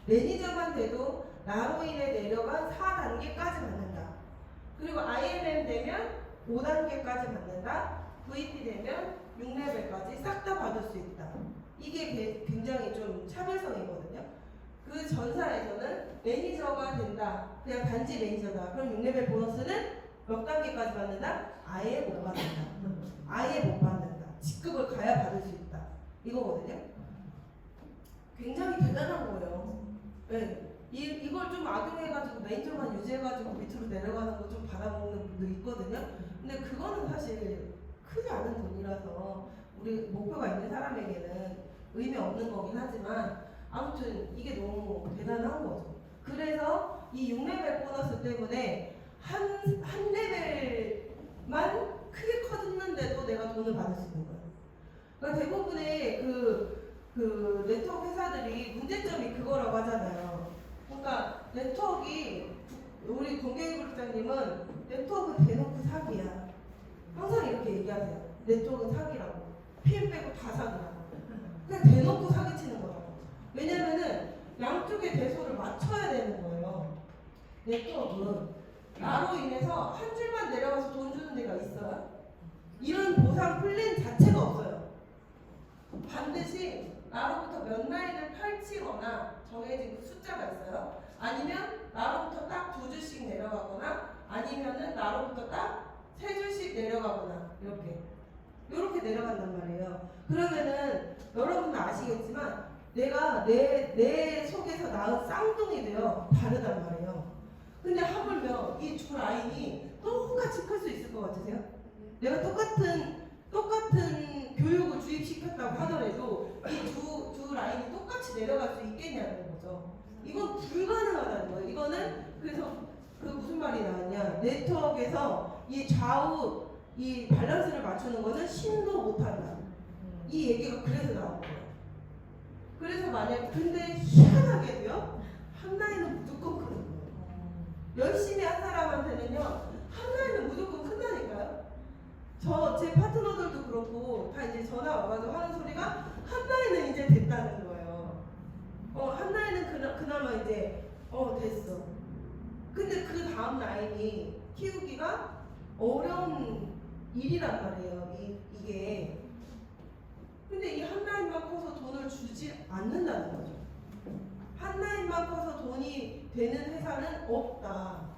매니저만 돼도 나로 인해 내려간 4단계까지 받는다. 그리고 IMM 되면 5단계까지 받는다. VP 되면 6레벨까지 싹 다 받을 수 있다. 이게 굉장히 좀 차별성이거든요. 그 전사에서는 매니저가 된다. 그냥 단지 매니저다. 그럼 6레벨 보너스는 몇 단계까지 받는다? 아예 못 받는다. 직급을 가야 받을 수 있다. 이거거든요. 굉장히 대단한 거예요. 네. 이걸 좀 악용해가지고 매니저만 유지해가지고 밑으로 내려가는 거 좀 받아먹는 분도 있거든요. 근데 그거는 사실 크지 않은 돈이라서 우리 목표가 있는 사람에게는 의미 없는 거긴 하지만 아무튼 이게 너무 대단한 거죠. 그래서 이 6레벨 보너스 때문에 한 레벨만 크게 커졌는데도 내가 돈을 받을 수 있는 거예요. 그러니까 대부분의 그 네트워크 회사들이 문제점이 그거라고 하잖아요. 그러니까 네트워크이 우리 공개그룹장님은 네트워크는 대놓고 사기야. 항상 이렇게 얘기하세요. 네트워크는 사기라고. PM 빼고 다 사기라고. 그냥 대놓고 사기치는 거라고. 왜냐면은 양쪽의 대소를 맞춰야 되는 거예요. 네트워크는 나로 인해서 한 줄만 내려가서 돈 주는 데가 있어요? 이런 보상 플랜 자체가 없어요. 반드시 나로부터 몇 라인을 펼치거나 정해진 그 숫자가 있어요. 아니면 나로부터 딱 2줄씩 내려가거나 아니면은 나로부터 딱 3줄씩 내려가거나 이렇게 내려간단 말이에요. 그러면은 여러분도 아시겠지만 내가 내 속에서 낳은 쌍둥이도요 다르단 말이에요. 근데 하물며 이 두 라인이 똑같이 클 수 있을 것 같으세요? 내가 똑같은 교육을 주입시켰다고 하더라도 이 두 라인이 똑같이 내려갈 수 있겠냐는 거죠. 이건 불가능하다는 거예요. 이거는 그래서 그 무슨 말이 나왔냐? 네트워크에서 이 좌우 이 밸런스를 맞추는 거는 신도 못한다. 이 얘기가 그래서 나온 거예요. 그래서 근데 희한하게도요 한 라인은 무조건 크는 거예요. 열심히 한 사람한테는요 한 라인은 무조건 큰다니까요. 제 파트너들도 그렇고 다 이제 전화 와가지고 하는 소리가 한 라인은 이제 됐다는 거예요. 한 라인은 그나마 이제 됐어. 근데 그 다음 라인이 키우기가 어려운 일이란 말이에요. 이게. 근데 이 한 라인만 커서 돈을 주지 않는다는 거죠. 한 라인만 커서 돈이 되는 회사는 없다.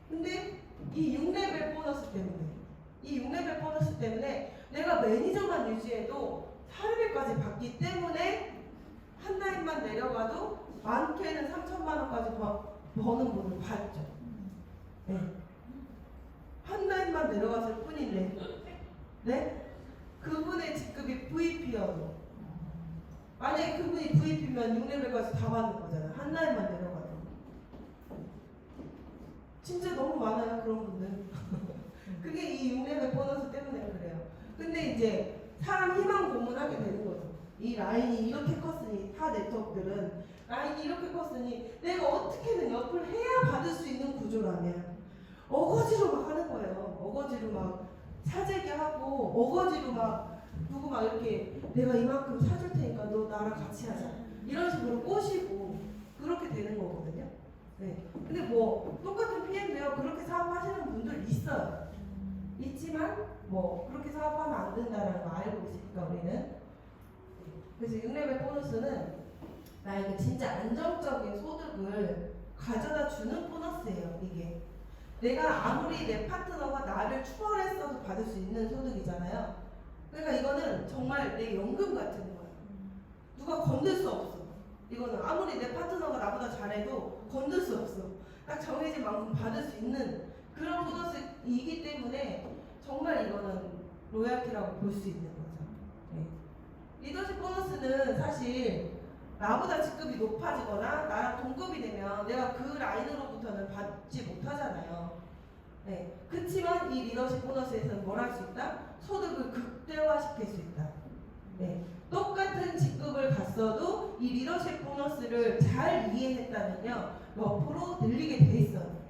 근데 이 6레벨 보너스 때문에 내가 매니저만 유지해도 4레벨까지 받기 때문에 한 라인만 내려가도 많게는 3천만 원까지 버는 분을 봤죠. 네. 한 라인만 내려갔을 뿐인데, 네? 그분의 직급이 VP여도 만약에 그분이 VP면 6레벨까지 다 받는 거잖아요. 한 라인만 내려가도. 진짜 너무 많아요 그런 분들. 그게 이 6레벨 보너스 때문에 그래요. 근데 이제 사람 희망 고문하게 되는 거죠. 이 라인이 이렇게 컸으니 타 네트워크들은 라인이 이렇게 컸으니 내가 어떻게든 옆을 해야 받을 수 있는 구조라면 어거지로 막 하는 거예요. 어거지로 막 사재기 하고 어거지로 막 누구 막 이렇게 내가 이만큼 사줄 테니까 너 나랑 같이 하자 이런 식으로 꼬시고 그렇게 되는 거거든요. 네. 근데 뭐 똑같은 PM도요 그렇게 사업하시는 분들 있어요. 있지만 뭐 그렇게 사업하면 안 된다는 거 알고 있으니까 우리는. 그래서 6레벨 보너스는 나에게 진짜 안정적인 소득을 가져다 주는 보너스예요. 이게 내가 아무리 내 파트너가 나를 추월했어도 받을 수 있는 소득이잖아요. 그러니까 이거는 정말 내 연금 같은 거야. 누가 건들 수 없어. 이거는 아무리 내 파트너가 나보다 잘해도 건들 수 없어. 딱 정해진 만큼 받을 수 있는 그런 보너스이기 때문에 정말 이거는 로얄티라고 볼 수 있는 거죠. 네. 리더십 보너스는 사실 나보다 직급이 높아지거나 나랑 동급이 되면 내가 그 라인으로부터는 받지 못하잖아요. 네. 그렇지만 이 리더십 보너스에서는 뭘 할 수 있다? 소득을 극대화시킬 수 있다. 네. 똑같은 직급을 갔어도 이 리더십 보너스를 잘 이해했다면요, 옆으로 늘리게 돼 있어요.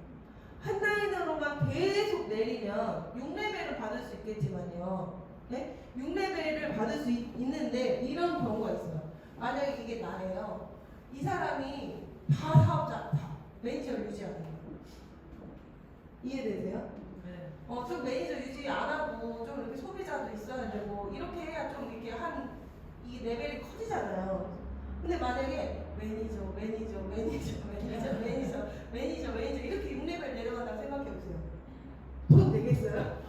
한 라인으로만 계속 내리면 6레벨을 받을 수 있겠지만요, 네? 6레벨을 받을 수 있는데 이런 경우가 있어요. 만약에 이게 나래요. 이 사람이 다 사업자, 다 매니저를 유지하는 거예요. 이해되세요? 네. 좀 매니저 유지 안 하고 좀 이렇게 소비자도 있어야 되고 이렇게 해야 좀 이렇게 이 레벨이 커지잖아요. 근데 만약에 매니저 이렇게 6레벨 내려간다고 생각해보세요. 돈 내겠어요?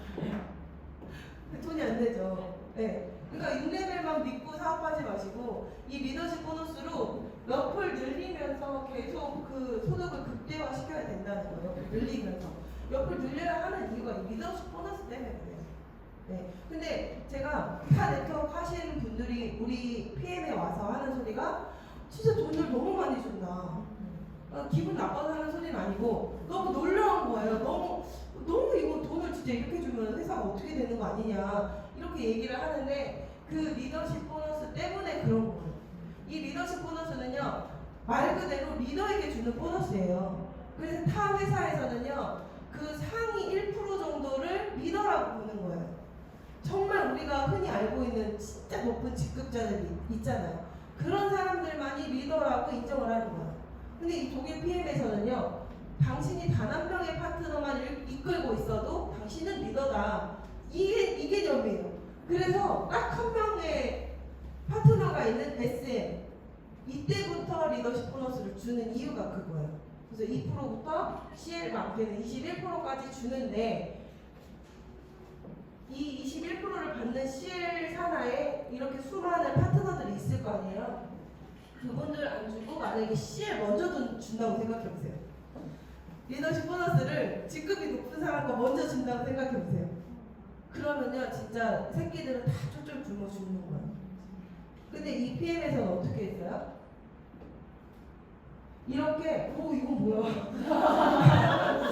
돈이 안 되죠. 네. 그러니까 6레벨만 믿고 사업하지 마시고 이 리더십 보너스로 옆을 늘리면서 계속 그 소득을 극대화시켜야 된다는 거예요. 늘리면서 옆을 늘려야 하는 이유가 이 리더십 보너스 때문에 그래요. 네. 근데 제가 타 네트워크 하시는 분들이 우리 PM에 와서 하는 소리가 진짜 돈을 너무 많이 준다. 기분 나빠서 하는 소리는 아니고 너무 놀라운 거예요. 너무 이거 돈을 진짜 이렇게 주면 회사가 어떻게 되는 거 아니냐 이렇게 얘기를 하는데 그 리더십 보너스 때문에 그런 거예요. 이 리더십 보너스는요, 말 그대로 리더에게 주는 보너스예요. 그래서 타 회사에서는요, 그 상위 1% 정도를 리더라고 보는 거예요. 정말 우리가 흔히 알고 있는 진짜 높은 직급자들이 있잖아요. 그런 사람들만이 리더라고 인정을 하는 거예요. 근데 이 독일 PM에서는요, 당신이 단 한 명의 파트너만 이끌고 있어도 당신은 리더다. 이 개념이에요. 그래서 딱 한 명의 파트너가 있는 SM, 이때부터 리더십 보너스를 주는 이유가 그거예요. 그래서 2%부터 CL 많게는 21%까지 주는데, 이 21%를 받는 CL 산하에 이렇게 수많은 파트너들이 있을 거 아니에요. 그분들 안 주고 만약에 CL 먼저 준다고 생각해보세요. 리더십 보너스를 직급이 높은 사람과 먼저 준다고 생각해보세요. 그러면요, 진짜 새끼들은 다 쫄쫄 굶어 죽는 거예요. 근데 이 PM에서는 어떻게 했어요? 이렇게, 이건 뭐야?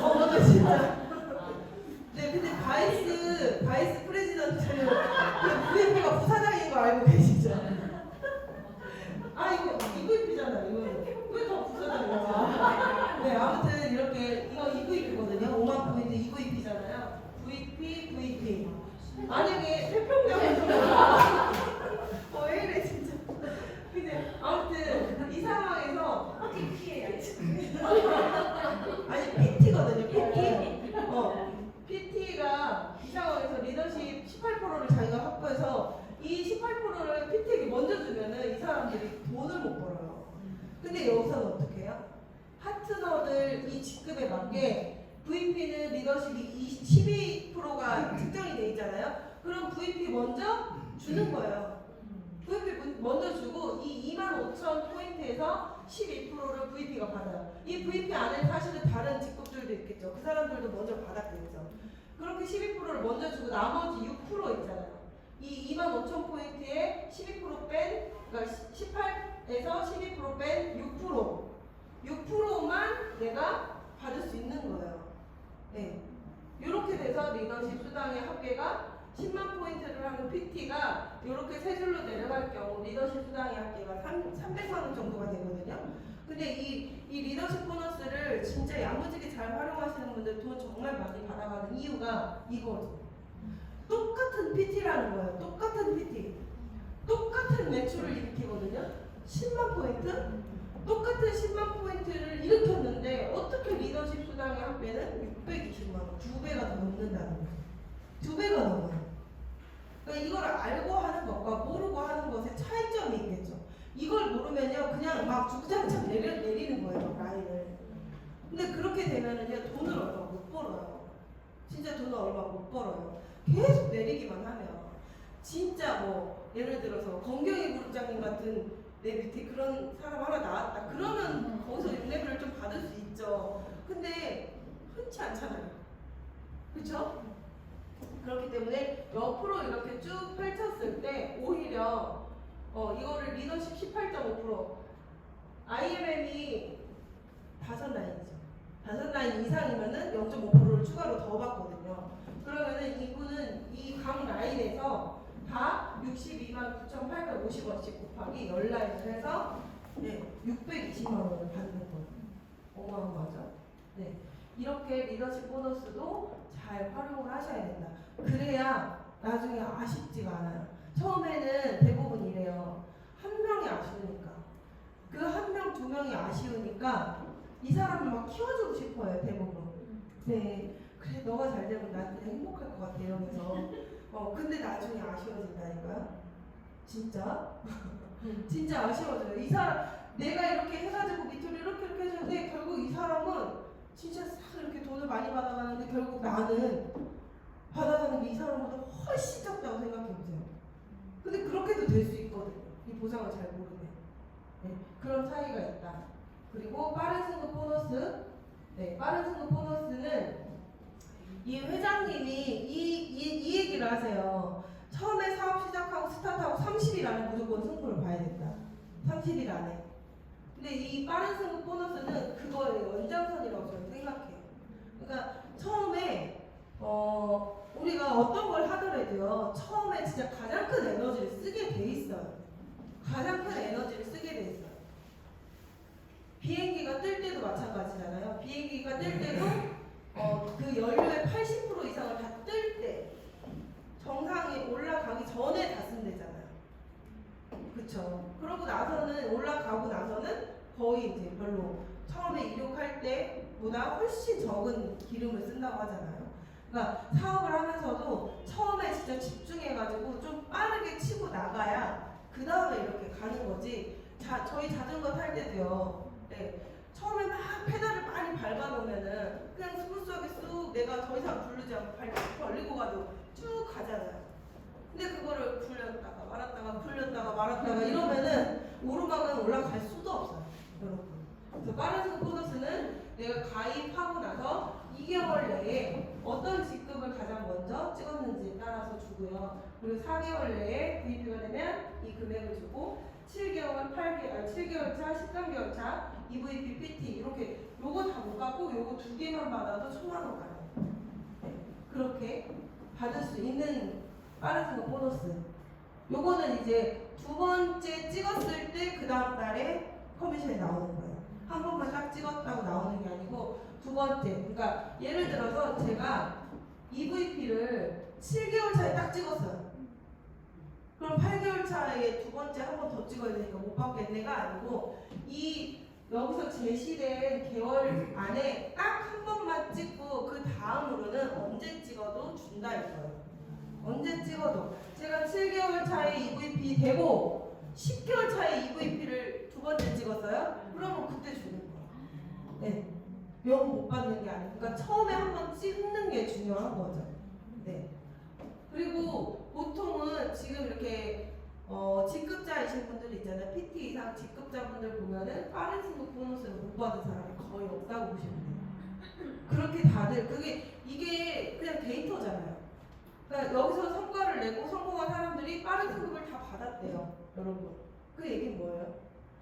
오늘 진짜. 네, 근데 바이스 프레지던트는 그 VP가 부사장인 거 알고 계시죠? 이거 EVP잖아요. 이거 왜 더 부사장이죠? 네, 아무튼 이렇게 이거 EVP거든요. 5만 포인트 EVP잖아요. VP. 만약에 태평양에서 왜 이래 진짜. 근데 아무튼 이 상황에서 PT예요. 아니 PT거든요. PT가 이 상황에서 리더십 18%를 자기가 확보해서 이 18%를 PT에게 먼저 주면은 이 사람들이 돈을 못 벌어요. 근데 여기서는 어떻게 해요? 파트너들 이 직급에 맞게 VP는 리더십이 12%가 측정이 돼 있잖아요. 그럼 VP 먼저 주는 거예요. VP 먼저 주고 이 25,000포인트에서 12%를 VP가 받아요. 이 VP 안에 사실은 다른 직급들도 있겠죠. 그 사람들도 먼저 받았겠죠. 그렇게 12%를 먼저 주고 나머지 6% 있잖아요. 이 25,000포인트에 12% 뺀, 그러니까 18에서 12% 뺀 6%만 내가 받을 수 있는 거예요. 네. 이렇게 돼서 리더십 수당의 합계가 10만 포인트를 하는 PT가 이렇게 세 줄로 내려갈 경우 리더십 수당의 합계가 300만 원 정도가 되거든요. 근데 이 리더십 보너스를 진짜 야무지게 잘 활용하시는 분들 돈 정말 많이 받아가는 이유가 이거죠. 똑같은 PT라는 거예요. 똑같은 PT. 똑같은 매출을 일으키거든요. 10만 포인트? 똑같은 10만 포인트를 일으켰는데 어떻게 리더십 수당의 합계는 620만 원, 2배가 더 넘는다는 거예요. 2배가 넘어요. 그러니까 이걸 알고 하는 것과 모르고 하는 것에 차이점이 있겠죠. 이걸 모르면요, 그냥 막 주구장창 내리는 거예요, 라인을. 근데 그렇게 되면은요, 돈을 얼마 못 벌어요. 진짜 돈을 얼마 못 벌어요. 계속 내리기만 하면. 진짜 뭐 예를 들어서 건경희 그룹장님 같은 내 밑에 그런 사람 하나 나왔다. 그러면 거기서 윤회비를 좀 받을 수 있죠. 근데 흔치 않잖아요. 그렇죠? 그렇기 때문에 옆으로 이렇게 쭉 펼쳤을 때 오히려 이거를 리더십 18.5% IMM이 5라인이죠. 5라인 이상이면은 0.5%를 추가로 더 받거든요. 그러면은 이분은 이 각 라인에서 다 62만 9,850원씩 곱하기 10라인을 해서 620만 원을 받는 거예요. 어마어마한 거죠. 네. 이렇게 리더십 보너스도 잘 활용을 하셔야 된다. 그래야 나중에 아쉽지가 않아요. 처음에는 대부분 이래요. 한 명이 아쉬우니까. 그 한 명, 두 명이 아쉬우니까 이 사람을 막 키워주고 싶어요, 대부분. 네. 그래, 너가 잘 되면 난 그냥 행복할 것 같아, 이러면서. 근데 나중에 아쉬워진다니까요. 진짜? 진짜 아쉬워져요. 이 사람, 내가 이렇게 해가지고 밑으로 이렇게 해줬는데 결국 이 사람은 진짜 싹 이렇게 돈을 많이 받아가는데 결국 나는 받아가는 게 이 사람보다 훨씬 적다고 생각해보세요. 근데 그렇게도 될 수 있거든요. 이 보상을 잘 모르면. 네, 그런 차이가 있다. 그리고 빠른 승급 보너스. 네, 빠른 승급 보너스는 이 회장님이 이 얘기를 하세요. 처음에 사업 시작하고 스타트하고 30일 안에 무조건 승부를 봐야 된다. 30일 안에. 근데 이 빠른 승급 보너스는 그거의 연장선이라고 저는 생각해요. 그러니까 처음에 우리가 어떤 걸 하더라도요. 처음에 진짜 가장 큰 에너지를 쓰게 돼 있어요. 가장 큰 에너지를 쓰게 돼 있어요. 비행기가 뜰 때도 마찬가지잖아요. 비행기가 뜰 때도 그 연료의 80% 이상을 다 뜰 때 정상에 올라가기 전에 다 쓴대잖아요. 그쵸? 그러고 나서는 올라가고 나서는 거의 이제 별로 처음에 이륙할 때보다 훨씬 적은 기름을 쓴다고 하잖아요. 그러니까 사업을 하면서도 처음에 진짜 집중해가지고 좀 빠르게 치고 나가야 그 다음에 이렇게 가는 거지. 저희 자전거 탈 때도요. 네. 처음에 막 페달을 많이 밟아놓으면은 그냥 스무스하게 쑥 내가 더 이상 부르지 않고 발 벌리고 가도 쭉 가잖아요. 근데 그거를 굴렸다가 말았다가 굴렸다가 말았다가 이러면은 오르막은 올라갈 수도 없어요, 여러분. 그래서 빠른 승급 보너스는 내가 가입하고 나서 2개월 내에 어떤 직급을 가장 먼저 찍었는지에 따라서 주고요. 그리고 4개월 내에 VP가 되면 이 금액을 주고 7개월, 7개월 차, 13개월 차, EVP, PT 이렇게 요거 다 못 갖고 요거 2개만 받아도 1,000만 원 가요. 네, 그렇게 받을 수 있는 빠른 승급 보너스. 요거는 이제 두 번째 찍었을 때 그 다음 달에 커미션이 나오는 거예요. 한 번만 딱 찍었다고 나오는 게 아니고 두 번째. 그러니까 예를 들어서 제가 EVP를 7개월 차에 딱 찍었어요. 그럼 8개월 차에 두 번째 한 번 더 찍어야 되니까 못 받겠네가 아니고 이 여기서 제시된 개월 안에 딱 한 번만 찍고 그 다음으로는 언제 찍어도 준다 이거예요. 언제 찍어도 제가 7개월 차에 EVP 되고 10개월 차에 EVP를 두 번째 찍었어요? 그러면 그때 주는 거예요. 네, 명 못 받는 게 아니고 그러니까 처음에 한 번 찍는 게 중요한 거죠. 네. 그리고 보통은 지금 이렇게 직급자이신 분들 있잖아요. PT 이상 직급자분들 보면은 빠른 승급 보너스를 못 받은 사람이 거의 없다고 보시면 돼요. 그렇게 다들 이게 그냥 데이터잖아요. 그러니까 여기서 성과를 내고 성공한 사람들이 빠른 승급을 다 받았대요, 여러분. 그 얘기는 뭐예요?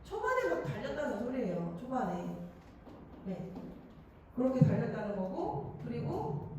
초반에 막 달렸다는 소리예요. 초반에. 네. 그렇게 달렸다는 거고, 그리고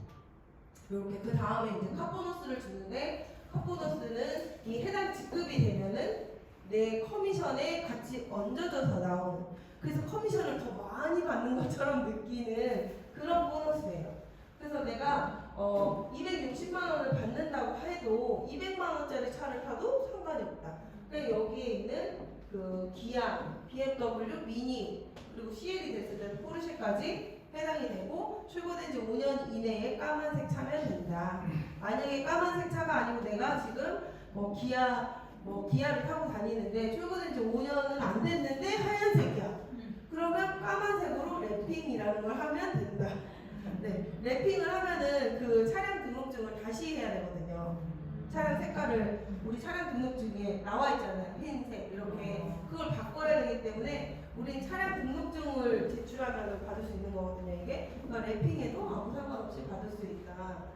이렇게 그 다음에 이제 카보너스를 주는데 카보너스는 이 해당 직급이 되면은 내 커미션에 같이 얹어져서 나오는, 그래서 커미션을 더 많이 받는 것처럼 느끼는 그런 보너스예요. 그래서 내가 260만 원을 받는다고 해도 200만 원짜리 차를 타도 상관이 없다. 그러니까 여기에 있는 그 기아, BMW, 미니 그리고 CL이 됐을 때 포르쉐까지 해당이 되고 출고된 지 5년 이내에 까만색 차면 된다. 만약에 까만색 차가 아니고 내가 지금 기아를 타고 다니는데 출고된 지 5년은 안 됐는데 하얀색이야. 그러면 까만색으로 랩핑이라는 걸 하면 된다. 네, 랩핑을 하면은 그 차량 등록증을 다시 해야 되거든요. 차량 색깔을 우리 차량 등록증에 나와 있잖아요. 흰색 이렇게 그걸 바꿔야 되기 때문에 우린 차량 등록증을 제출하면 받을 수 있는 거거든요. 이게 그러니까 랩핑해도 아무 상관없이 받을 수 있다.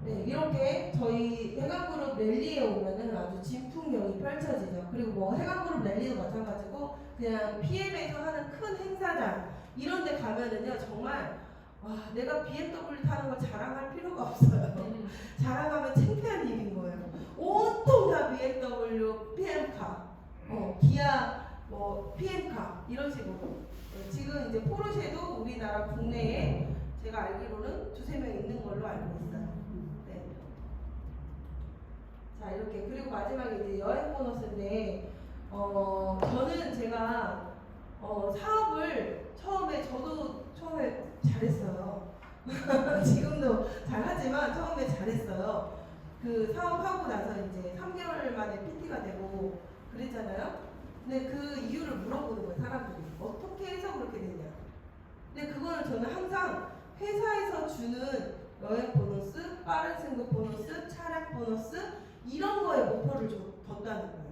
네, 이렇게 저희 해강그룹 랠리에 오면은 아주 진풍경이 펼쳐지죠. 그리고 뭐 해강그룹 랠리도 마찬가지고 그냥 PM에서 하는 큰 행사장 이런 데 가면은요 정말 와 내가 BMW 타는 걸 자랑할 필요가 없어요. 자랑하면 창피한 일인 거예요. 온통 다 BMW, PM카, 기아, 뭐 PM카 이런 식으로. 네, 지금 이제 포르쉐도 우리나라 국내에 제가 알기로는 2~3명 있는 걸로 알고 있어요. 네. 자 이렇게 그리고 마지막에 이제 여행 보너스인데 저는 제가 사업을 저도 처음에 잘했어요. 지금도 잘하지만 처음에 잘했어요. 그 사업하고 나서 이제 3개월 만에 PT가 되고 그랬잖아요. 근데 그 이유를 물어보는 거예요, 사람들이. 어떻게 해서 그렇게 되냐. 근데 그거는 저는 항상 회사에서 주는 여행 보너스, 빠른 승급 보너스, 차량 보너스 이런 거에 목표를 뒀다는 거예요.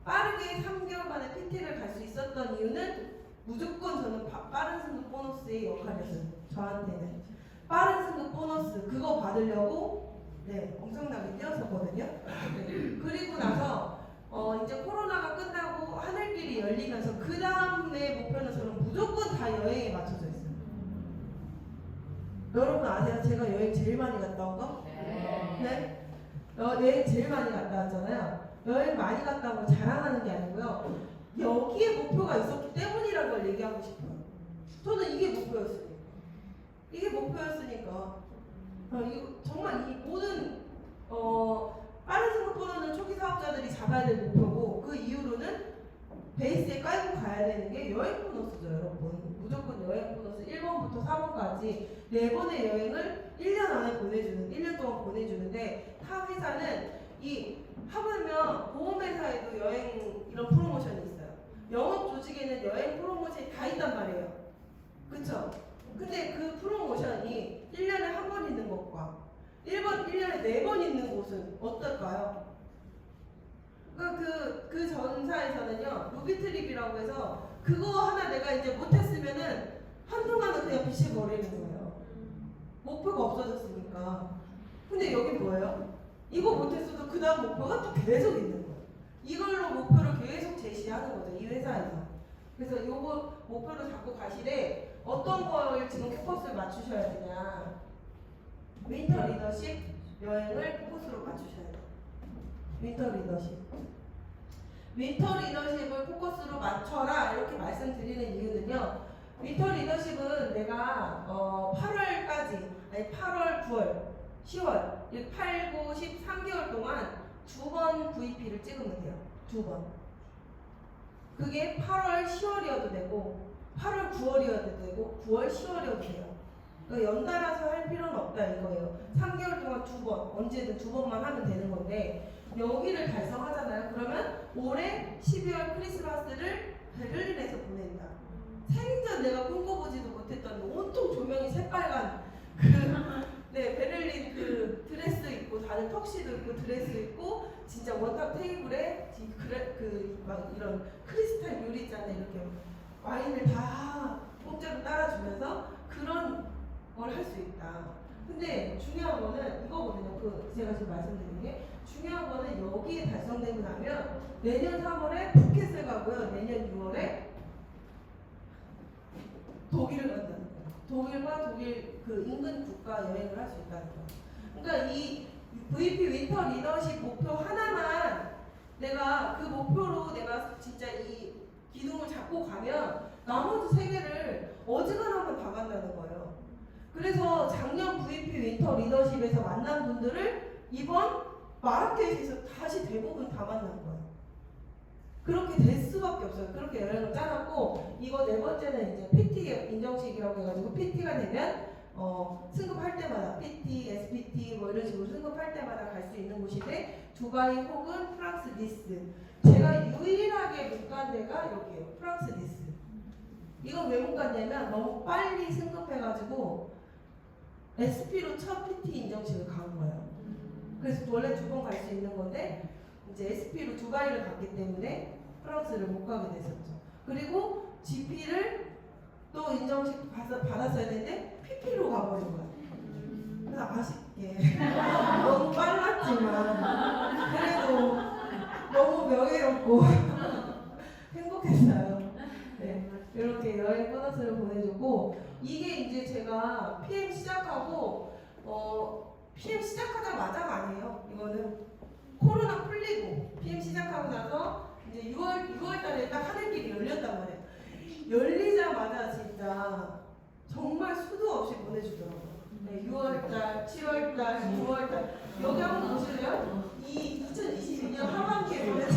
빠르게 3개월 만에 PT를 갈 수 있었던 이유는 무조건 저는 빠른 승급 보너스의 역할이었어요. 저한테는 빠른 승급 보너스 그거 받으려고 네 엄청나게 뛰었었거든요. 네. 그리고 나서 이제 코로나가 끝나고 하늘길이 열리면서 그 다음에 목표는 저는 무조건 다 여행에 맞춰져 있어요. 여러분 아세요? 제가 여행 제일 많이 갔다 온 거? 네? 여행 제일 많이 갔다 왔잖아요. 여행 많이 갔다 온 거 자랑하는 게 아니고요. 여기에 목표가 있었기 때문이라는 걸 얘기하고 싶어요. 저는 이게 목표였으니까. 이게 목표였으니까. 이거 정말 이 모든 빠른 승급 보너는 초기 사업자들이 잡아야 될 목표고 그 이후로는 베이스에 깔고 가야 되는 게 여행 보너스죠, 여러분. 무조건 여행 보너스 1번부터 4번까지 4번의 여행을 1년 안에 보내주는, 1년 동안 보내주는데 타 회사는 이 하물며 보험회사에도 여행 이런 프로모션이 있어요. 영업 조직에는 여행 프로모션이 다 있단 말이에요. 그쵸? 근데 그 프로모션이 1년에 한 번 있는 것과 1년에 4번 있는 곳은 어떨까요? 그러니까 그 전사에서는요, 루비트립이라고 해서 그거 하나 내가 이제 못했으면은 한동안은 그냥 비실거리는 거예요. 목표가 없어졌으니까. 근데 여기 뭐예요? 이거 못했어도 그 다음 목표가 또 계속 있는 거예요. 이걸로 목표를 계속 제시하는 거죠, 이 회사에서. 그래서 요거 목표를 잡고 가시되 어떤 걸 지금 포커스를 맞추셔야 되냐. 윈터 리더십 여행을 포커스로 맞추셔야 돼요. 윈터 리더십. 윈터 리더십을 포커스로 맞춰라 이렇게 말씀드리는 이유는요. 윈터 리더십은 내가 8월까지 아니 8월, 9월, 10월 8, 9, 10, 3개월 동안 2번 VP를 찍으면 돼요. 2번. 그게 8월, 10월이어도 되고 8월, 9월이어도 되고 9월, 10월이어도 돼요. 그러니까 연달아서 할 필요는 없다 이거예요. 3개월 동안 2번, 언제든 2번만 하면 되는 건데 여기를 달성하잖아요. 그러면 올해 12월 크리스마스를 베를린에서 보낸다. 생전 내가 꿈꿔보지도 못했던 온통 조명이 새빨간 베를린 그 드레스 입고 다들 턱시도 입고 드레스 입고 진짜 원탑 테이블에 막 이런 크리스탈 유리 잔에 이렇게 와인을 다 공짜로 따라주면서 그런 걸 할 수 있다. 근데 중요한 거는 이거거든요. 제가 지금 말씀드린 게 중요한 거는 여기에 달성되고 나면 내년 3월에 푸켓을 가고요. 내년 6월에 독일을 간다는 거예요. 독일과 독일 그 인근 국가 여행을 할 수 있다는 거예요. 그러니까 이 VP 윈터 리더십 목표 하나만 내가 그 목표로 내가 진짜 이 기둥을 잡고 가면 나머지 세 개를 어지간하면 다 간다는 거예요. 그래서 작년 VP 윈터 리더십에서 만난 분들을 이번 마라케시에서 다시 대부분 다 만난 거예요. 그렇게 될 수밖에 없어요. 그렇게 여행을 짜놨고 이거 4번째는 이제 PT 인정식이라고 해가지고 PT가 되면 승급할 때마다 PT, SPT 뭐 이런 식으로 승급할 때마다 갈 수 있는 곳인데 두바이 혹은 프랑스 니스. 제가 유일하게 못 간 데가 여기예요. 프랑스 니스. 이건 왜 못 갔냐면 너무 빨리 승급해가지고 SP로 첫 PT 인정식을 간 거예요. 그래서 원래 2번 갈 수 있는 건데 이제 SP로 두바이를 갔기 때문에 프랑스를 못 가게 됐었죠. 그리고 GP를 또 인정식 받았어야 되는데 PP로 가버린 거야. 그래서 아쉽게 너무 빨랐지만 그래도 너무 명예롭고 행복했어요. 네, 이렇게 여행 보너스를 보내주고 이게 이제 제가 PM 시작하고 PM 시작하자마자가 아니에요. 이거는 코로나 풀리고 PM 시작하고 나서 이제 6월 달에 딱 하늘길이 열렸단 말이에요. 열리자마자 진짜 정말 수도 없이 보내주더라고요. 네, 6월달, 7월달, 9월달 여기 한번 보실래요? 이 2022년 하반기에 도대체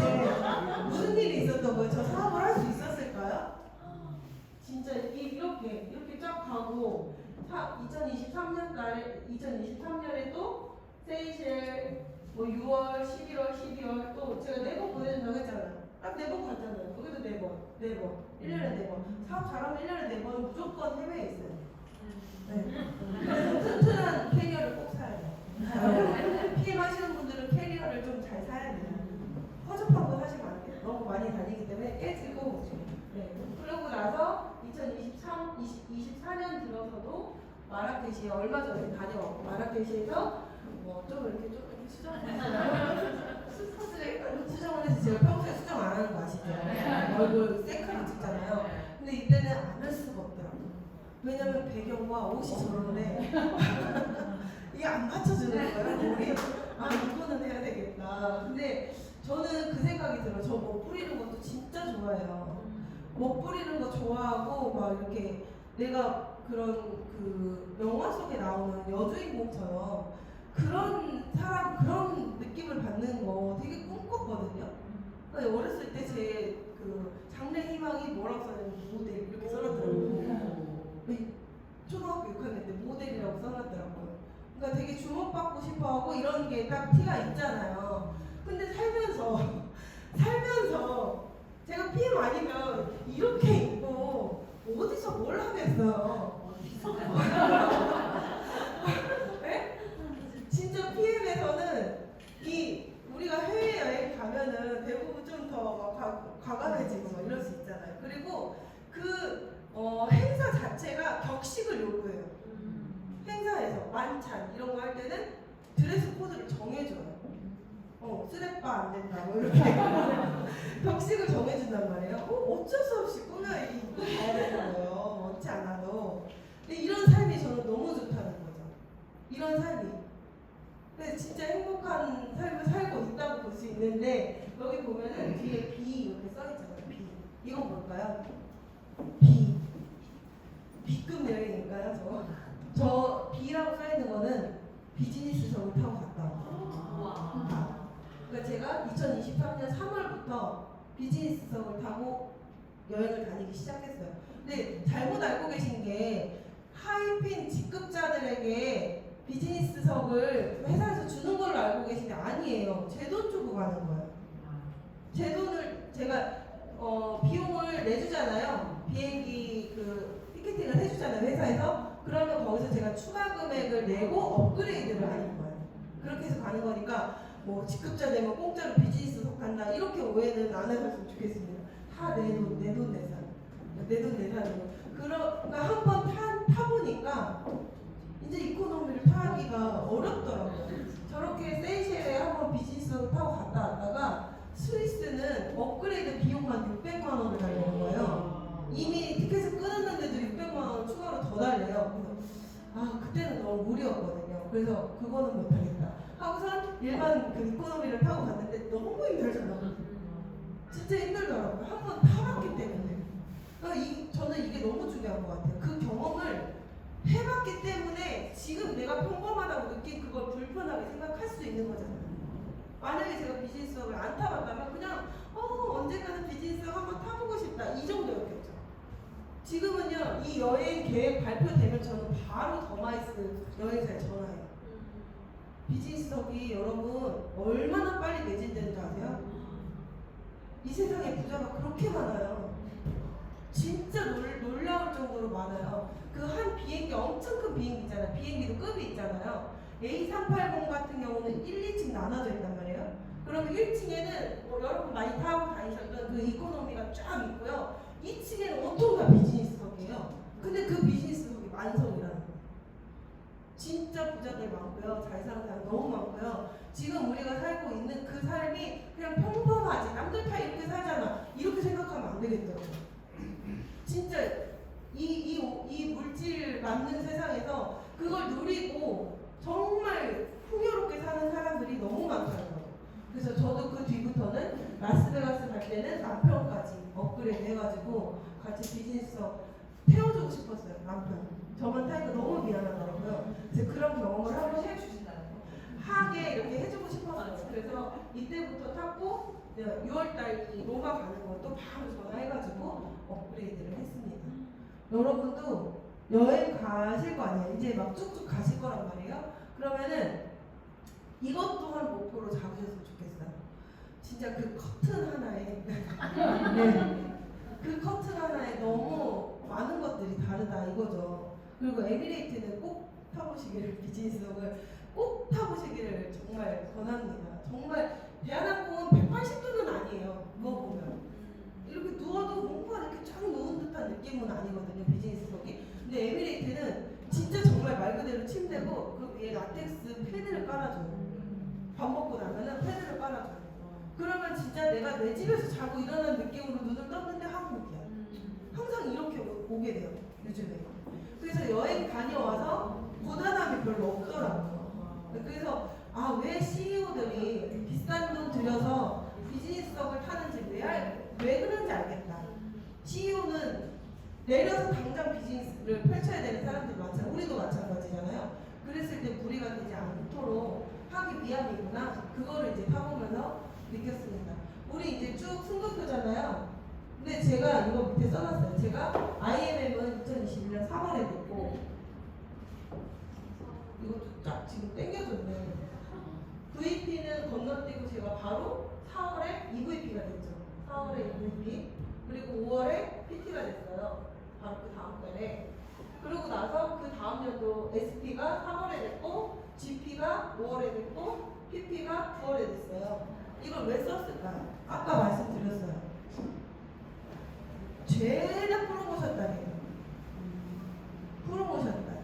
무슨 일이 있었던 거예요? 저 사업을 할 수 있었을까요? 진짜 이렇게 쫙 가고 2023년에 또 세이셸 뭐 6월, 11월, 12월 또 제가 4번 보내준다고 했잖아요. 딱 4번 갔잖아요. 거기도 4번, 1년에 4번. 사업 잘하면 1년에 4번은 무조건 해외에 있어요. 네. 그래서 튼튼한 캐리어를 꼭 사야 돼요. PM 하시는 분들은 캐리어를 좀 잘 사야 돼요. 허접한 거 사시면 안 돼요. 너무 많이 다니기 때문에 깨지고. 네. 그러고 나서 24년 들어서도 마라케시에 얼마 전에 다녀왔고 마라케시에서 좀 이렇게 수정을 해서 제가 평소에 수정 안 하는 거 아시죠? 얼굴 셀카로 찍잖아요. 근데 이때는 안 할 수가 없더라고요. 왜냐면 배경과 옷이 저런데 이게 안 맞춰주는 거예요. 우리 이거는 해야 되겠다. 근데 저는 그 생각이 들어요. 저 목 뿌리는 것도 진짜 좋아해요. 목 뿌리는 거 좋아하고 막 이렇게 내가 그런 그 영화 속에 나오는 여주인공처럼 그런 사람 그런 느낌을 받는 거 되게 꿈꿨거든요. 그러니까 어렸을 때 제 그 장래 희망이 뭐라고 써있는지 모델 이렇게 써놨더라고요. 초등학교 6학년 때 모델이라고 써놨더라고요. 그러니까 되게 주목받고 싶어하고 이런 게 딱 티가 있잖아요. 근데 살면서 제가 PM 아니면 이렇게 입고 어디서 뭘 하겠어요. 네? 진짜 PM에서는 우리가 해외여행 가면은 대부분 좀 더 과감해지고 막 이럴 수 있잖아요. 그리고 행사 자체가 격식을 요구해요. 행사에서 만찬 이런 거 할 때는 드레스 코드를 정해줘요. 스레빠 안 된다 뭐 이렇게 격식을 정해준단 말이에요. 어쩔 수 없이 꾸며 입고 가야 되는 거예요. 원치 않아도. 근데 이런 삶이 저는 너무 좋다는 거죠. 이런 삶이. 근데 진짜 행복한 삶을 살고 있다고 볼 수 있는데 여기 보면은 뒤에 B 이렇게 써있잖아요. B. 이건 뭘까요? B급 여행인가요? 저 B라고 써있는 거는 비즈니스석을 타고 갔다 와. 그러니까 제가 2023년 3월부터 비즈니스석을 타고 여행을 다니기 시작했어요. 근데 잘못 알고 계신 게 하이핀 직급자들에게 비즈니스석을 회사에서 주는 걸로 알고 계신데 아니에요. 제 돈 주고 가는 거예요. 제 돈을 제가 비용을 내주잖아요. 비행기 티켓팅을 해주잖아요. 회사에서. 그러면 거기서 제가 추가 금액을 내고 업그레이드를 하는 거예요. 그렇게 해서 가는 거니까 뭐 직급자 되면 공짜로 비즈니스석 간다 이렇게 오해는 안 해봤으면 좋겠습니다. 다 내 돈 내산으로. 그러니까 한번 타보니까 이제 이코노미를 타기가 어렵더라고요. 저렇게 세이셸에 한번 비즈니스석을 타고 갔다 왔다가 스위스는 업그레이드 비용만 600만 원을 달리는 거예요. 이미 티켓을 끊었는데도 600만 원 추가로 더 달래요. 그래서 그때는 너무 무리였거든요. 그래서 그거는 못하겠다 하고선 일반 이코노미를 타고 갔는데 너무 힘들잖아요. 진짜 힘들더라고요. 한번 타봤기 때문에. 그러니까 저는 이게 너무 중요한 것 같아요. 그 경험을 해봤기 때문에 지금 내가 평범하다고 느낀 그걸 불편하게 생각할 수 있는 거잖아요. 만약에 제가 비즈니스석을 안 타봤다면 그냥 언젠가는 비즈니스석 한번 타보고 싶다 이 정도였겠죠. 지금은요 이 여행 계획 발표되면 저는 바로 더마이스 여행사에 전화해요. 비즈니스석이 여러분 얼마나 빨리 매진되는 줄 아세요? 이 세상에 부자가 그렇게 많아요. 진짜 놀라울 정도로 많아요. 그 한 비행기 엄청 큰 비행기 있잖아요. 비행기도 급이 있잖아요. A380 같은 경우는 1, 2층 나눠져 있단 말이에요. 그러면 1층에는 여러분 많이 타고 다니셨던 그 이코노미가 쫙 있고요. 2층에는 온통 다 비즈니스석이에요. 근데 그 비즈니스석이 만석이라는 거예요. 진짜 부자들 많고요. 잘 사는 사람 너무 많고요. 지금 우리가 살고 있는 그 삶이 그냥 평범하지. 남들 다 이렇게 살잖아. 이렇게 생각하면 안 되겠더라고요. 진짜 이 물질 만든 세상에서 그걸 누리고 정말 풍요롭게 사는 사람들이 너무 많다는 거예요. 그래서 저도 그 뒤부터는 라스베가스 갈 때는 남편까지 업그레이드 해가지고 같이 비즈니스석 태워주고 싶었어요. 남편. 저만 타니까 너무 미안하더라고요. 그래서 그런 경험을 한번 하게 이렇게 해주고 싶었어요. 그래서 이때부터 탔고 6월달 이 로마 가는 것도 바로 전화해가지고 업그레이드를 했습니다. 여러분도 여행 가실 거 아니에요? 이제 막 쭉쭉 가실 거란 말이에요. 그러면은 이것 또한 목표로 잡으셨으면 좋겠어요. 진짜 그 커튼 하나에 네. 그 커튼 하나에 너무 많은 것들이 다르다 이거죠. 그리고 에미레이트는 꼭 타보시기를, 비즈니스석을 꼭 타보시기를 정말 권합니다. 정말 대한항공은 180도는 아니에요. 누워보면 이렇게 누워도 뭔가 이렇게 쫙 누운 듯한 느낌은 아니거든요, 비즈니스석이. 근데 에미레이트는 진짜 정말 말 그대로 침대고 그 위에 라텍스 패드를 깔아줘요. 밥 먹고 나면은 패드를 깔아줘요. 그러면 진짜 내가 내 집에서 자고 일어난 느낌으로 눈을 떴는데 한국이야. 항상 이렇게 오게 돼요, 요즘에. 그래서 여행 다녀와서 고단함이 별로 없더라고요. 그래서 왜 CEO들이 비싼 돈 들여서 비즈니스석을 타는지 왜 그런지 알겠다. CEO는 내려서 당장 비즈니스를 펼쳐야 되는 사람들이 많잖아요. 우리도 마찬가지잖아요. 그랬을 때 무리가 되지 않도록 하기 위함이구나. 그거를 이제 타보면서 느꼈습니다. 우리 이제 쭉 승급표잖아요. 근데 제가 이거 밑에 써놨어요. 제가 IMM은 2021년 3월에 됐고, 이것도 딱 지금 땡겨줬네. VP는 건너뛰고 제가 바로 4월에 EVP가 됐죠. 4월에 EVP. 그리고 5월에 PT가 됐어요. 바로 그 다음 달에. 그러고 나서 그 다음 연도 SP가 3월에 됐고, GP가 5월에 됐고, PP가 9월에 됐어요. 이걸 왜 썼을까요? 아까 말씀드렸어요. 죄다 프로모션 달이에요. 프로모션 달.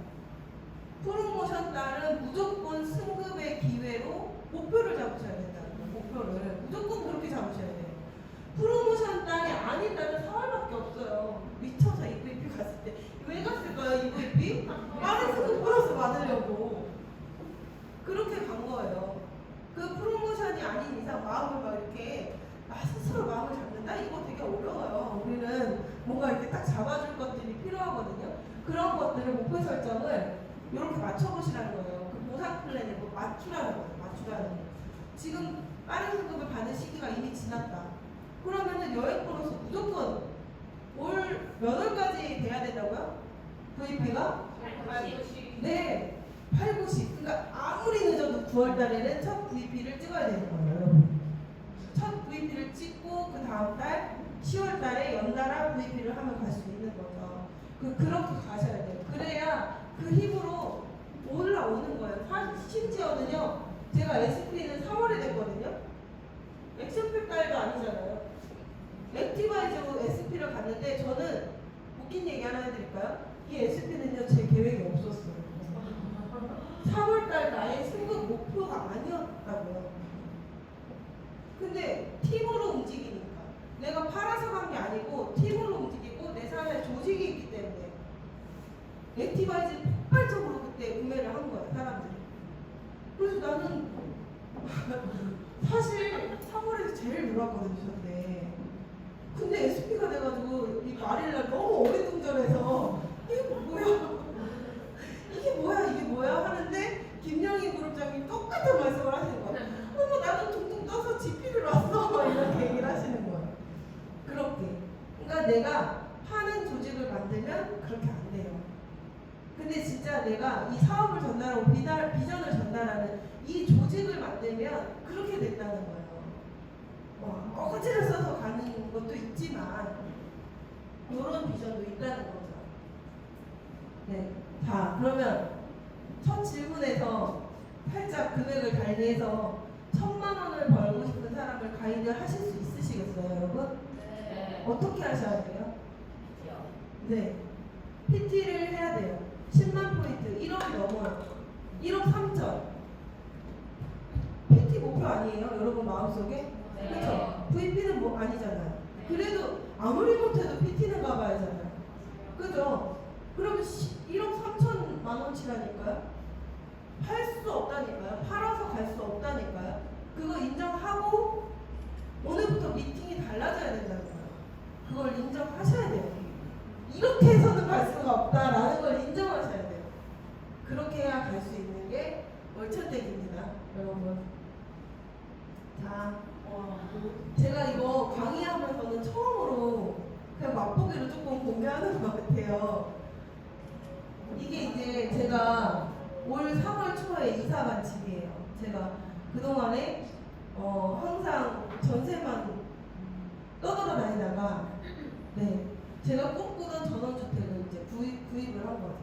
프로모션 달은 무조건 승급의 기회로 목표를 잡으셔야 된다는 거예요. 목표를 무조건 그렇게 잡으셔야 돼요. 프로모션 달이 아닌 달은 4월밖에 없어요. 미쳐서 EVP 갔을 때 왜 갔을까요? EVP? 빠른 승급 보너스 받으려고 그렇게 간 거예요. 그 프로모션이 아닌 이상 마음을 막 이렇게 스스로 마음을 잡는다? 이거 되게 어려워요. 우리는 뭔가 이렇게 딱 잡아줄 것들이 필요하거든요. 그런 것들을 목표 설정을 이렇게 맞춰보시라는 거예요. 그 보상 플랜을 맞추라는 거예요. 맞추라는 거예요. 지금 빠른 승급을 받는 시기가 이미 지났다. 그러면은 여행 보너스 무조건 올 몇 월까지 돼야 된다고요? VP가? 890. 네. 8, 90. 그러니까 아무리 늦어도 9월 달에는 첫 VP를 찍어야 되는 거예요, 여러분. 첫 VP를 찍고 그 다음 달 10월 달에 연달아 VP를 하면 갈 수 있는 거죠. 그렇게 가셔야 돼요. 그래야 그 힘으로 올라오는 거예요. 심지어는요, 제가 SP는 3월에 됐거든요. 액션팩 달도 아니잖아요. 액티바이저 SP를 갔는데 저는 웃긴 얘기 하나 해드릴까요? 이 SP는요, 제 계획이 없었어요. 3월달 나의 승급 목표가 아니었다고요. 근데 팀으로 움직이니까 내가 팔아서 간 게 아니고 팀으로 움직이고 내 삶에 조직이 있기 때문에 액티바이즈 폭발적으로 그때 구매를 한 거예요, 사람들이. 그래서 나는 사실 3월에서 제일 놀았거든요, 저때. 근데 SP가 돼가지고 이 말일날 너무 어리둥절해서 이게 뭐야 하는데 김영희 그룹장님 똑같은 말씀을 하시는 거예요. 어머 나도 둥둥 떠서 GP를 왔어 이렇게 얘기를 하시는 거예요. 그렇게. 그러니까 내가 파는 조직을 만들면 그렇게 안 돼요. 근데 진짜 내가 이 사업을 전달하고 비전을 전달하는 이 조직을 만들면 그렇게 된다는 거예요. 어거지를 써서 가는 것도 있지만 이런 비전도 있다는 거죠. 네. 자, 그러면 첫 질문에서 살짝 금액을 달리해서 1,000만 원을 벌고 싶은 사람을 가이드 하실 수 있으시겠어요, 여러분? 네. 어떻게 하셔야 돼요? 네. PT를 해야 돼요. 10만 포인트, 1억이 넘어요. 1억 3천. PT 목표 아니에요? 여러분 마음속에? 네. 그렇죠? VP는 뭐 아니잖아요. 그래도 아무리 못해도 PT는 가봐야잖아요. 그죠? 그러면 1억 3천만 원치라니까요? 팔 수 없다니까요? 팔아서 갈 수 없다니까요? 그거 인정하고 오늘부터 미팅이 달라져야 된다는 거예요. 그걸 인정하셔야 돼요. 이렇게 해서는 갈 수가 없다라는 걸 인정하셔야 돼요. 그렇게 해야 갈 수 있는 게 월천댁입니다, 여러분. 자, 제가 이거 강의하면서는 처음으로 그냥 맛보기로 조금 공개하는 것 같아요. 이게 이제 제가 올 3월 초에 이사 간 집이에요. 제가 그동안에 항상 전세만 떠돌아다니다가 네, 제가 꿈꾸던 전원주택을 이제 구입을 한 거죠.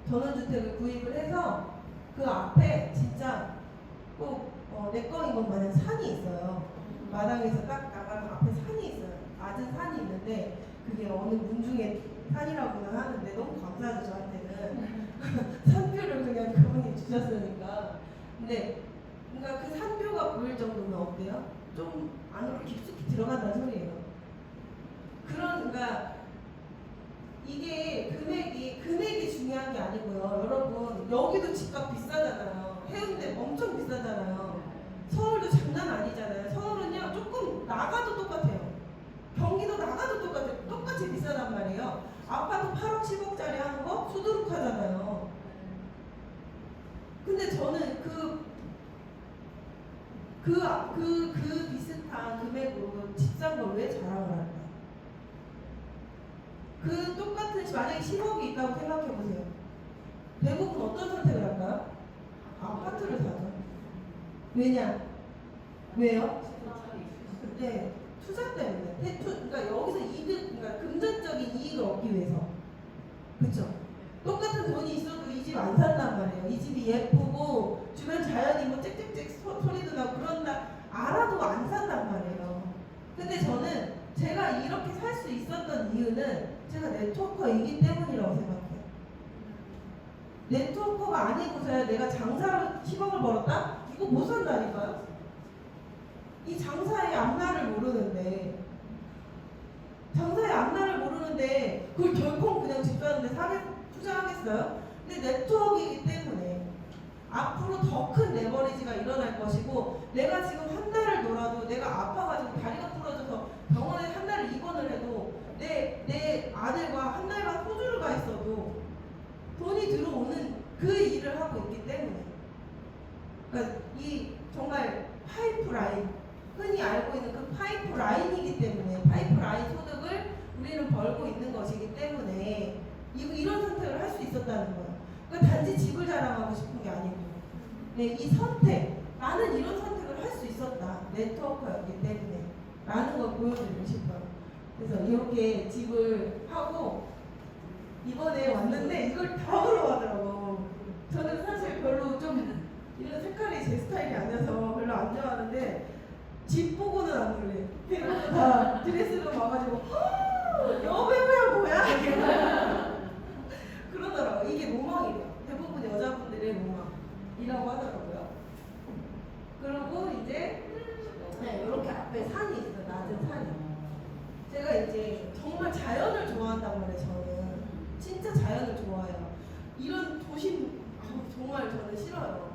전원주택을 구입을 해서 그 앞에 진짜 꼭 내 거인 것 마냥 산이 있어요. 마당에서 딱 나가면 앞에 산이 있어요. 낮은 산이 있는데 그게 어느 문중의 산이라고는 하는데 너무 감사하죠, 저한테는. 산뷰를 그냥 그분이 주셨으니까. 근데 그러니까 그 산뷰가 보일 정도면 어때요? 좀 안으로 깊숙이 들어간다는 소리예요. 그러니까 이게 금액이 중요한 게 아니고요. 여러분 여기도 집값 비싸잖아요. 해운대 엄청 비싸잖아요. 서울도 장난 아니잖아요. 서울은요 조금 나가도 똑같아요. 경기도 나가도 똑같아요. 똑같이 비싸단 말이에요. 아파트 8억 10억짜리 하는 거 수두룩하잖아요. 근데 저는 그 비슷한 금액으로 집 산 걸 왜 자랑을 할까요? 그 똑같은 집 만약에 10억이 있다고 생각해 보세요. 대부분 어떤 선택을 할까요? 아파트를 사죠. 왜냐? 왜요? 네, 투자 때문에. 그러니까 여기서 그러니까 금전적인 이익을 얻기 위해서. 그렇죠? 똑같은 돈이 있어도 이 집 안 산단 말이에요. 이 집이 예쁘고 주변 자연이 뭐 짹짹짹 소리도 나고 그런다 알아도 안 산단 말이에요. 근데 저는 제가 이렇게 살 수 있었던 이유는 제가 네트워커이기 때문이라고 생각해요. 네트워커가 아니고서야 내가 장사로 10억을 벌었다? 이거 못 산다니까요? 이 장사의 앞날을 모르는데 그걸 결코 그냥 집 사는데 투자하겠어요? 근데 네트워크이기 때문에 앞으로 더 큰 레버리지가 일어날 것이고 내가 지금 한 달을 놀아도 내가 아파가지고 다리가 부러져서 병원에 한 달을 입원을 해도 내 아들과 한 달간 호주를 가 있어도 돈이 들어오는 그 일을 하고 있기 때문에 그러니까 이 정말 파이프라인 흔히 알고 있는 그 파이프라인이기 때문에 파이프라인 소득을 우리는 벌고 있는 것이기 때문에 이런 선택을 할 수 있었다는 거예요. 그러니까 단지 집을 자랑하고 싶은 게 아니고 네, 이 선택 나는 이런 선택을 할 수 있었다. 네트워크였기 때문에 라는 걸 보여드리고 싶어요. 그래서 이렇게 집을 하고 이번에 왔는데 이걸 다 물어보더라고. 저는 사실 별로 좀 이런 색깔이 제 스타일이 아니어서 별로 안 좋아하는데 집 보고는 안 그래. 대부분 다 드레스로 와가지고 여배우야 뭐야? 그러더라고. 이게 로망이래요. 대부분 여자분들의 로망이라고 하더라고요. 그리고 이제 네, 이렇게 앞에 산이 있어요. 낮은 산이. 제가 이제 정말 자연을 좋아한단 말이에요. 저는 진짜 자연을 좋아해요. 이런 도심 정말 저는 싫어요.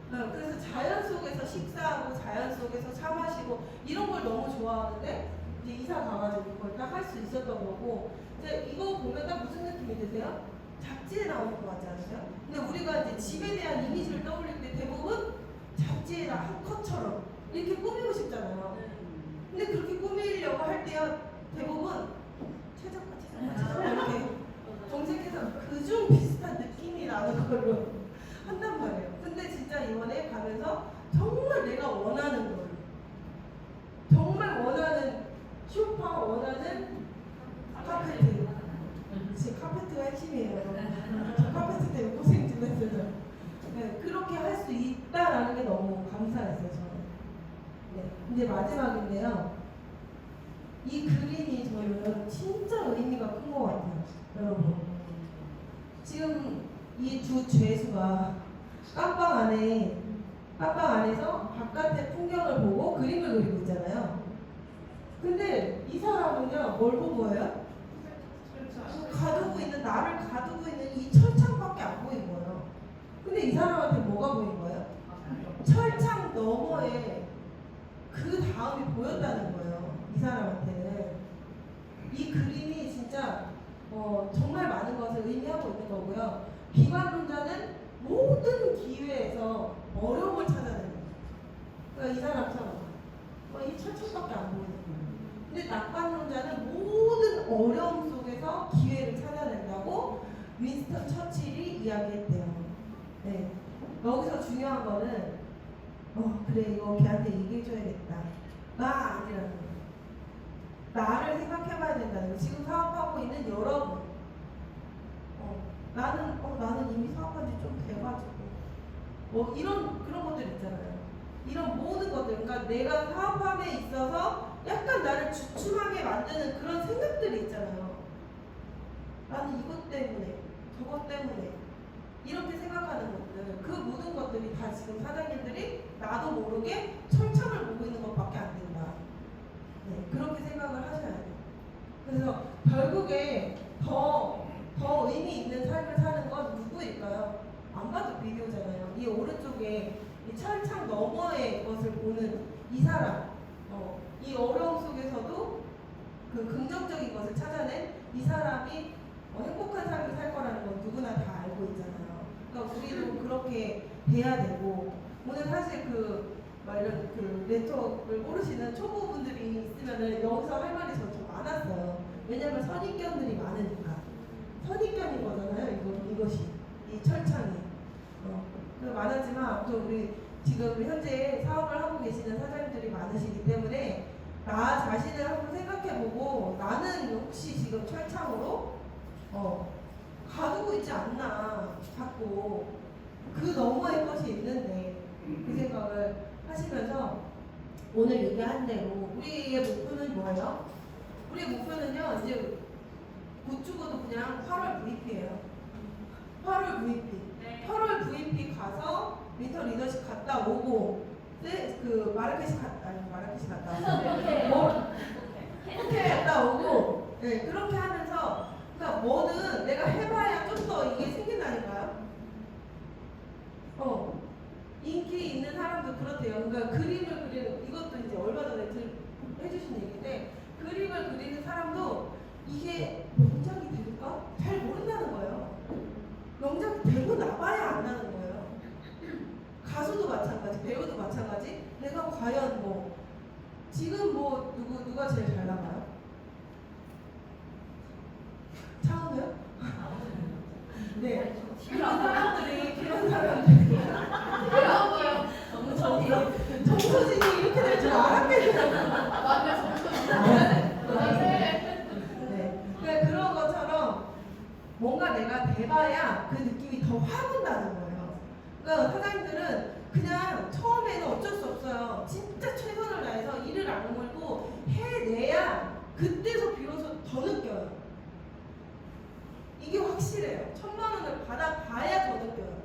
그래서 자연 속에서 식사하고 자연 속에서 차 마시고 이런 걸 너무 좋아하는데 이제 이사 가가지고 그걸 딱 할 수 있었던 거고 이제 이거 보면 딱 무슨 느낌이 드세요? 잡지에 나오는 거 같지 않으세요? 근데 우리가 이제 집에 대한 이미지를 떠올릴 때 대부분 잡지에 한 컷처럼 이렇게 꾸미고 싶잖아요. 근데 그렇게 꾸미려고 할 때요 대부분 최저가 이렇게 검색해서 그중 비슷한 느낌이 나는 걸로 한단 말이에요. 근데 진짜 이번에 가면서 정말 내가 원하는 걸 정말 원하는 쇼파 원하는 카페트 지금 카페트가 핵심이에요. 저 카페트 때문에 고생 좀 했어요. 네, 그렇게 할 수 있다라는 게 너무 감사했어요 저는. 네, 이제 마지막인데요. 이 그림이 저는 진짜 의미가 큰 것 같아요, 여러분. 지금 이 두 죄수가 깜빵 안에서 바깥의 풍경을 보고 그림을 그리고 있잖아요. 근데 이 사람은요, 뭘 본 거예요? 나를 가두고 있는 이 철창밖에 안 보인 거예요. 근데 이 사람한테 뭐가 보인 거예요? 철창 너머에 그 다음이 보였다는 거예요. 이 사람한테는. 이 그림이 진짜 정말 많은 것을 의미하고 있는 거고요. 비관론자는 모든 기회에서 어려움을 찾아내는 거예요. 그러니까 이 사람처럼 이 철창밖에 안 보이는 거예요. 근데 낙관론자는 모든 어려움 속에서 기회를 찾아낸다고 윈스턴 처칠이 이야기했대요. 네. 여기서 중요한 거는 그래 이거 걔한테 얘기해줘야겠다. 나 아니라는 거예요. 나를 생각해봐야 된다는 거예요. 지금 사업하고 있는 여러분, 나는 이미 사업한 지 좀 돼가지고 그런 것들 있잖아요. 이런 모든 것들, 그러니까 내가 사업함에 있어서 약간 나를 주춤하게 만드는 그런 생각들이 있잖아요. 나는 이것 때문에, 저것 때문에 이렇게 생각하는 것들, 그 모든 것들이 다 지금 사장님들이 나도 모르게 철창을 보고 있는 것밖에 안 된다. 네, 그렇게 생각을 하셔야 돼요. 그래서 결국에 더 의미 있는 삶을 사는 건 누구일까요? 안 봐도 비디오잖아요. 이 오른쪽에 이 철창 너머의 것을 보는 이 사람, 이 어려움 속에서도 그 긍정적인 것을 찾아낸 이 사람이 행복한 삶을 살 거라는 건 누구나 다 알고 있잖아요. 그러니까 우리도 그렇게 돼야 되고, 오늘 사실 이런 네트워크를 모르시는 초보분들이 있으면은 여기서 할 말이 좀 많았어요. 왜냐면 선입견들이 많으니까. 선입견인 거잖아요. 이것이 이 철창이. 많았지만 또 우리 지금 현재 사업을 하고 계시는 사장님들이 많으시기 때문에 나 자신을 한번 생각해보고 나는 혹시 지금 철창으로 가두고 있지 않나 자꾸 그 너머의 것이 있는데 그 생각을 하시면서 오늘 얘기한 대로 우리의 목표는 뭐예요? 우리의 목표는요 이제 곧 죽어도 그냥 8월 VP예요. 8월 VP. 8월 VP 가서 윈터 리더십 갔다 오고, 마라케시 갔다 오고, 호텔 갔다 오고, 네, 그렇게 하면서, 그러니까 뭐는 내가 해봐야 좀 더 이게 생긴다니까요. 인기 있는 사람도 그렇대요. 그러니까 그림을 그리는, 이것도 이제 얼마 전에 해주신 얘기인데, 그림을 그리는 사람도 이게 명작이 될까? 잘 모른다는 거예요. 명작이 되고 나봐야 안 나는 거예요. 가수도 마찬가지, 배우도 마찬가지. 내가 과연 지금 누가 제일 잘 나가요? 차은우요? 네. 그런 사람들이 정서진이 이렇게 될 줄 알았겠어요. 맞아요. 정서진. 네. 그러니까 그런 것처럼 뭔가 내가 돼봐야 그 느낌이 더 확 온다는 거예요. 그러니까 사장님들은 그냥 처음에는 어쩔 수 없어요. 진짜 최선을 다해서 이를 악물고 해내야 그때서 비로소 더 느껴요. 이게 확실해요. 1000만 원을 받아봐야 더 느껴요.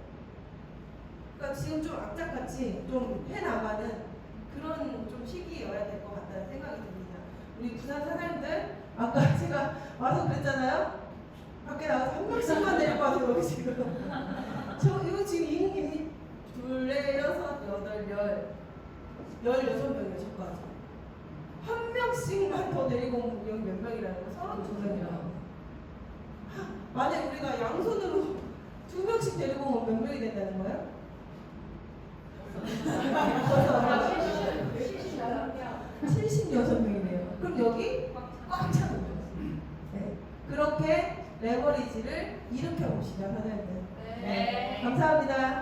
그러니까 지금 좀 악착같이 좀 해나가는 그런 좀 시기여야 될 것 같다는 생각이 듭니다. 우리 부산 사장님들 아까 제가 와서 그랬잖아요. 밖에 나가서 한 명씩만 데리고 와서 여기 지금 이거 지금 이미 둘, 넷, 여섯, 여덟, 16명이에요. 저까지 한 명씩만 더 데리고 오면 여기 몇 명이라는 거? 32명이라고. 만약 우리가 양손으로 2명씩 데리고 오면 몇 명이 된다는 거예요? 76명이네요. 그럼 여기 꽉 차는 거예요. 네. 그렇게 레버리지를 일으켜 봅시다, 사장님들. 네. 감사합니다.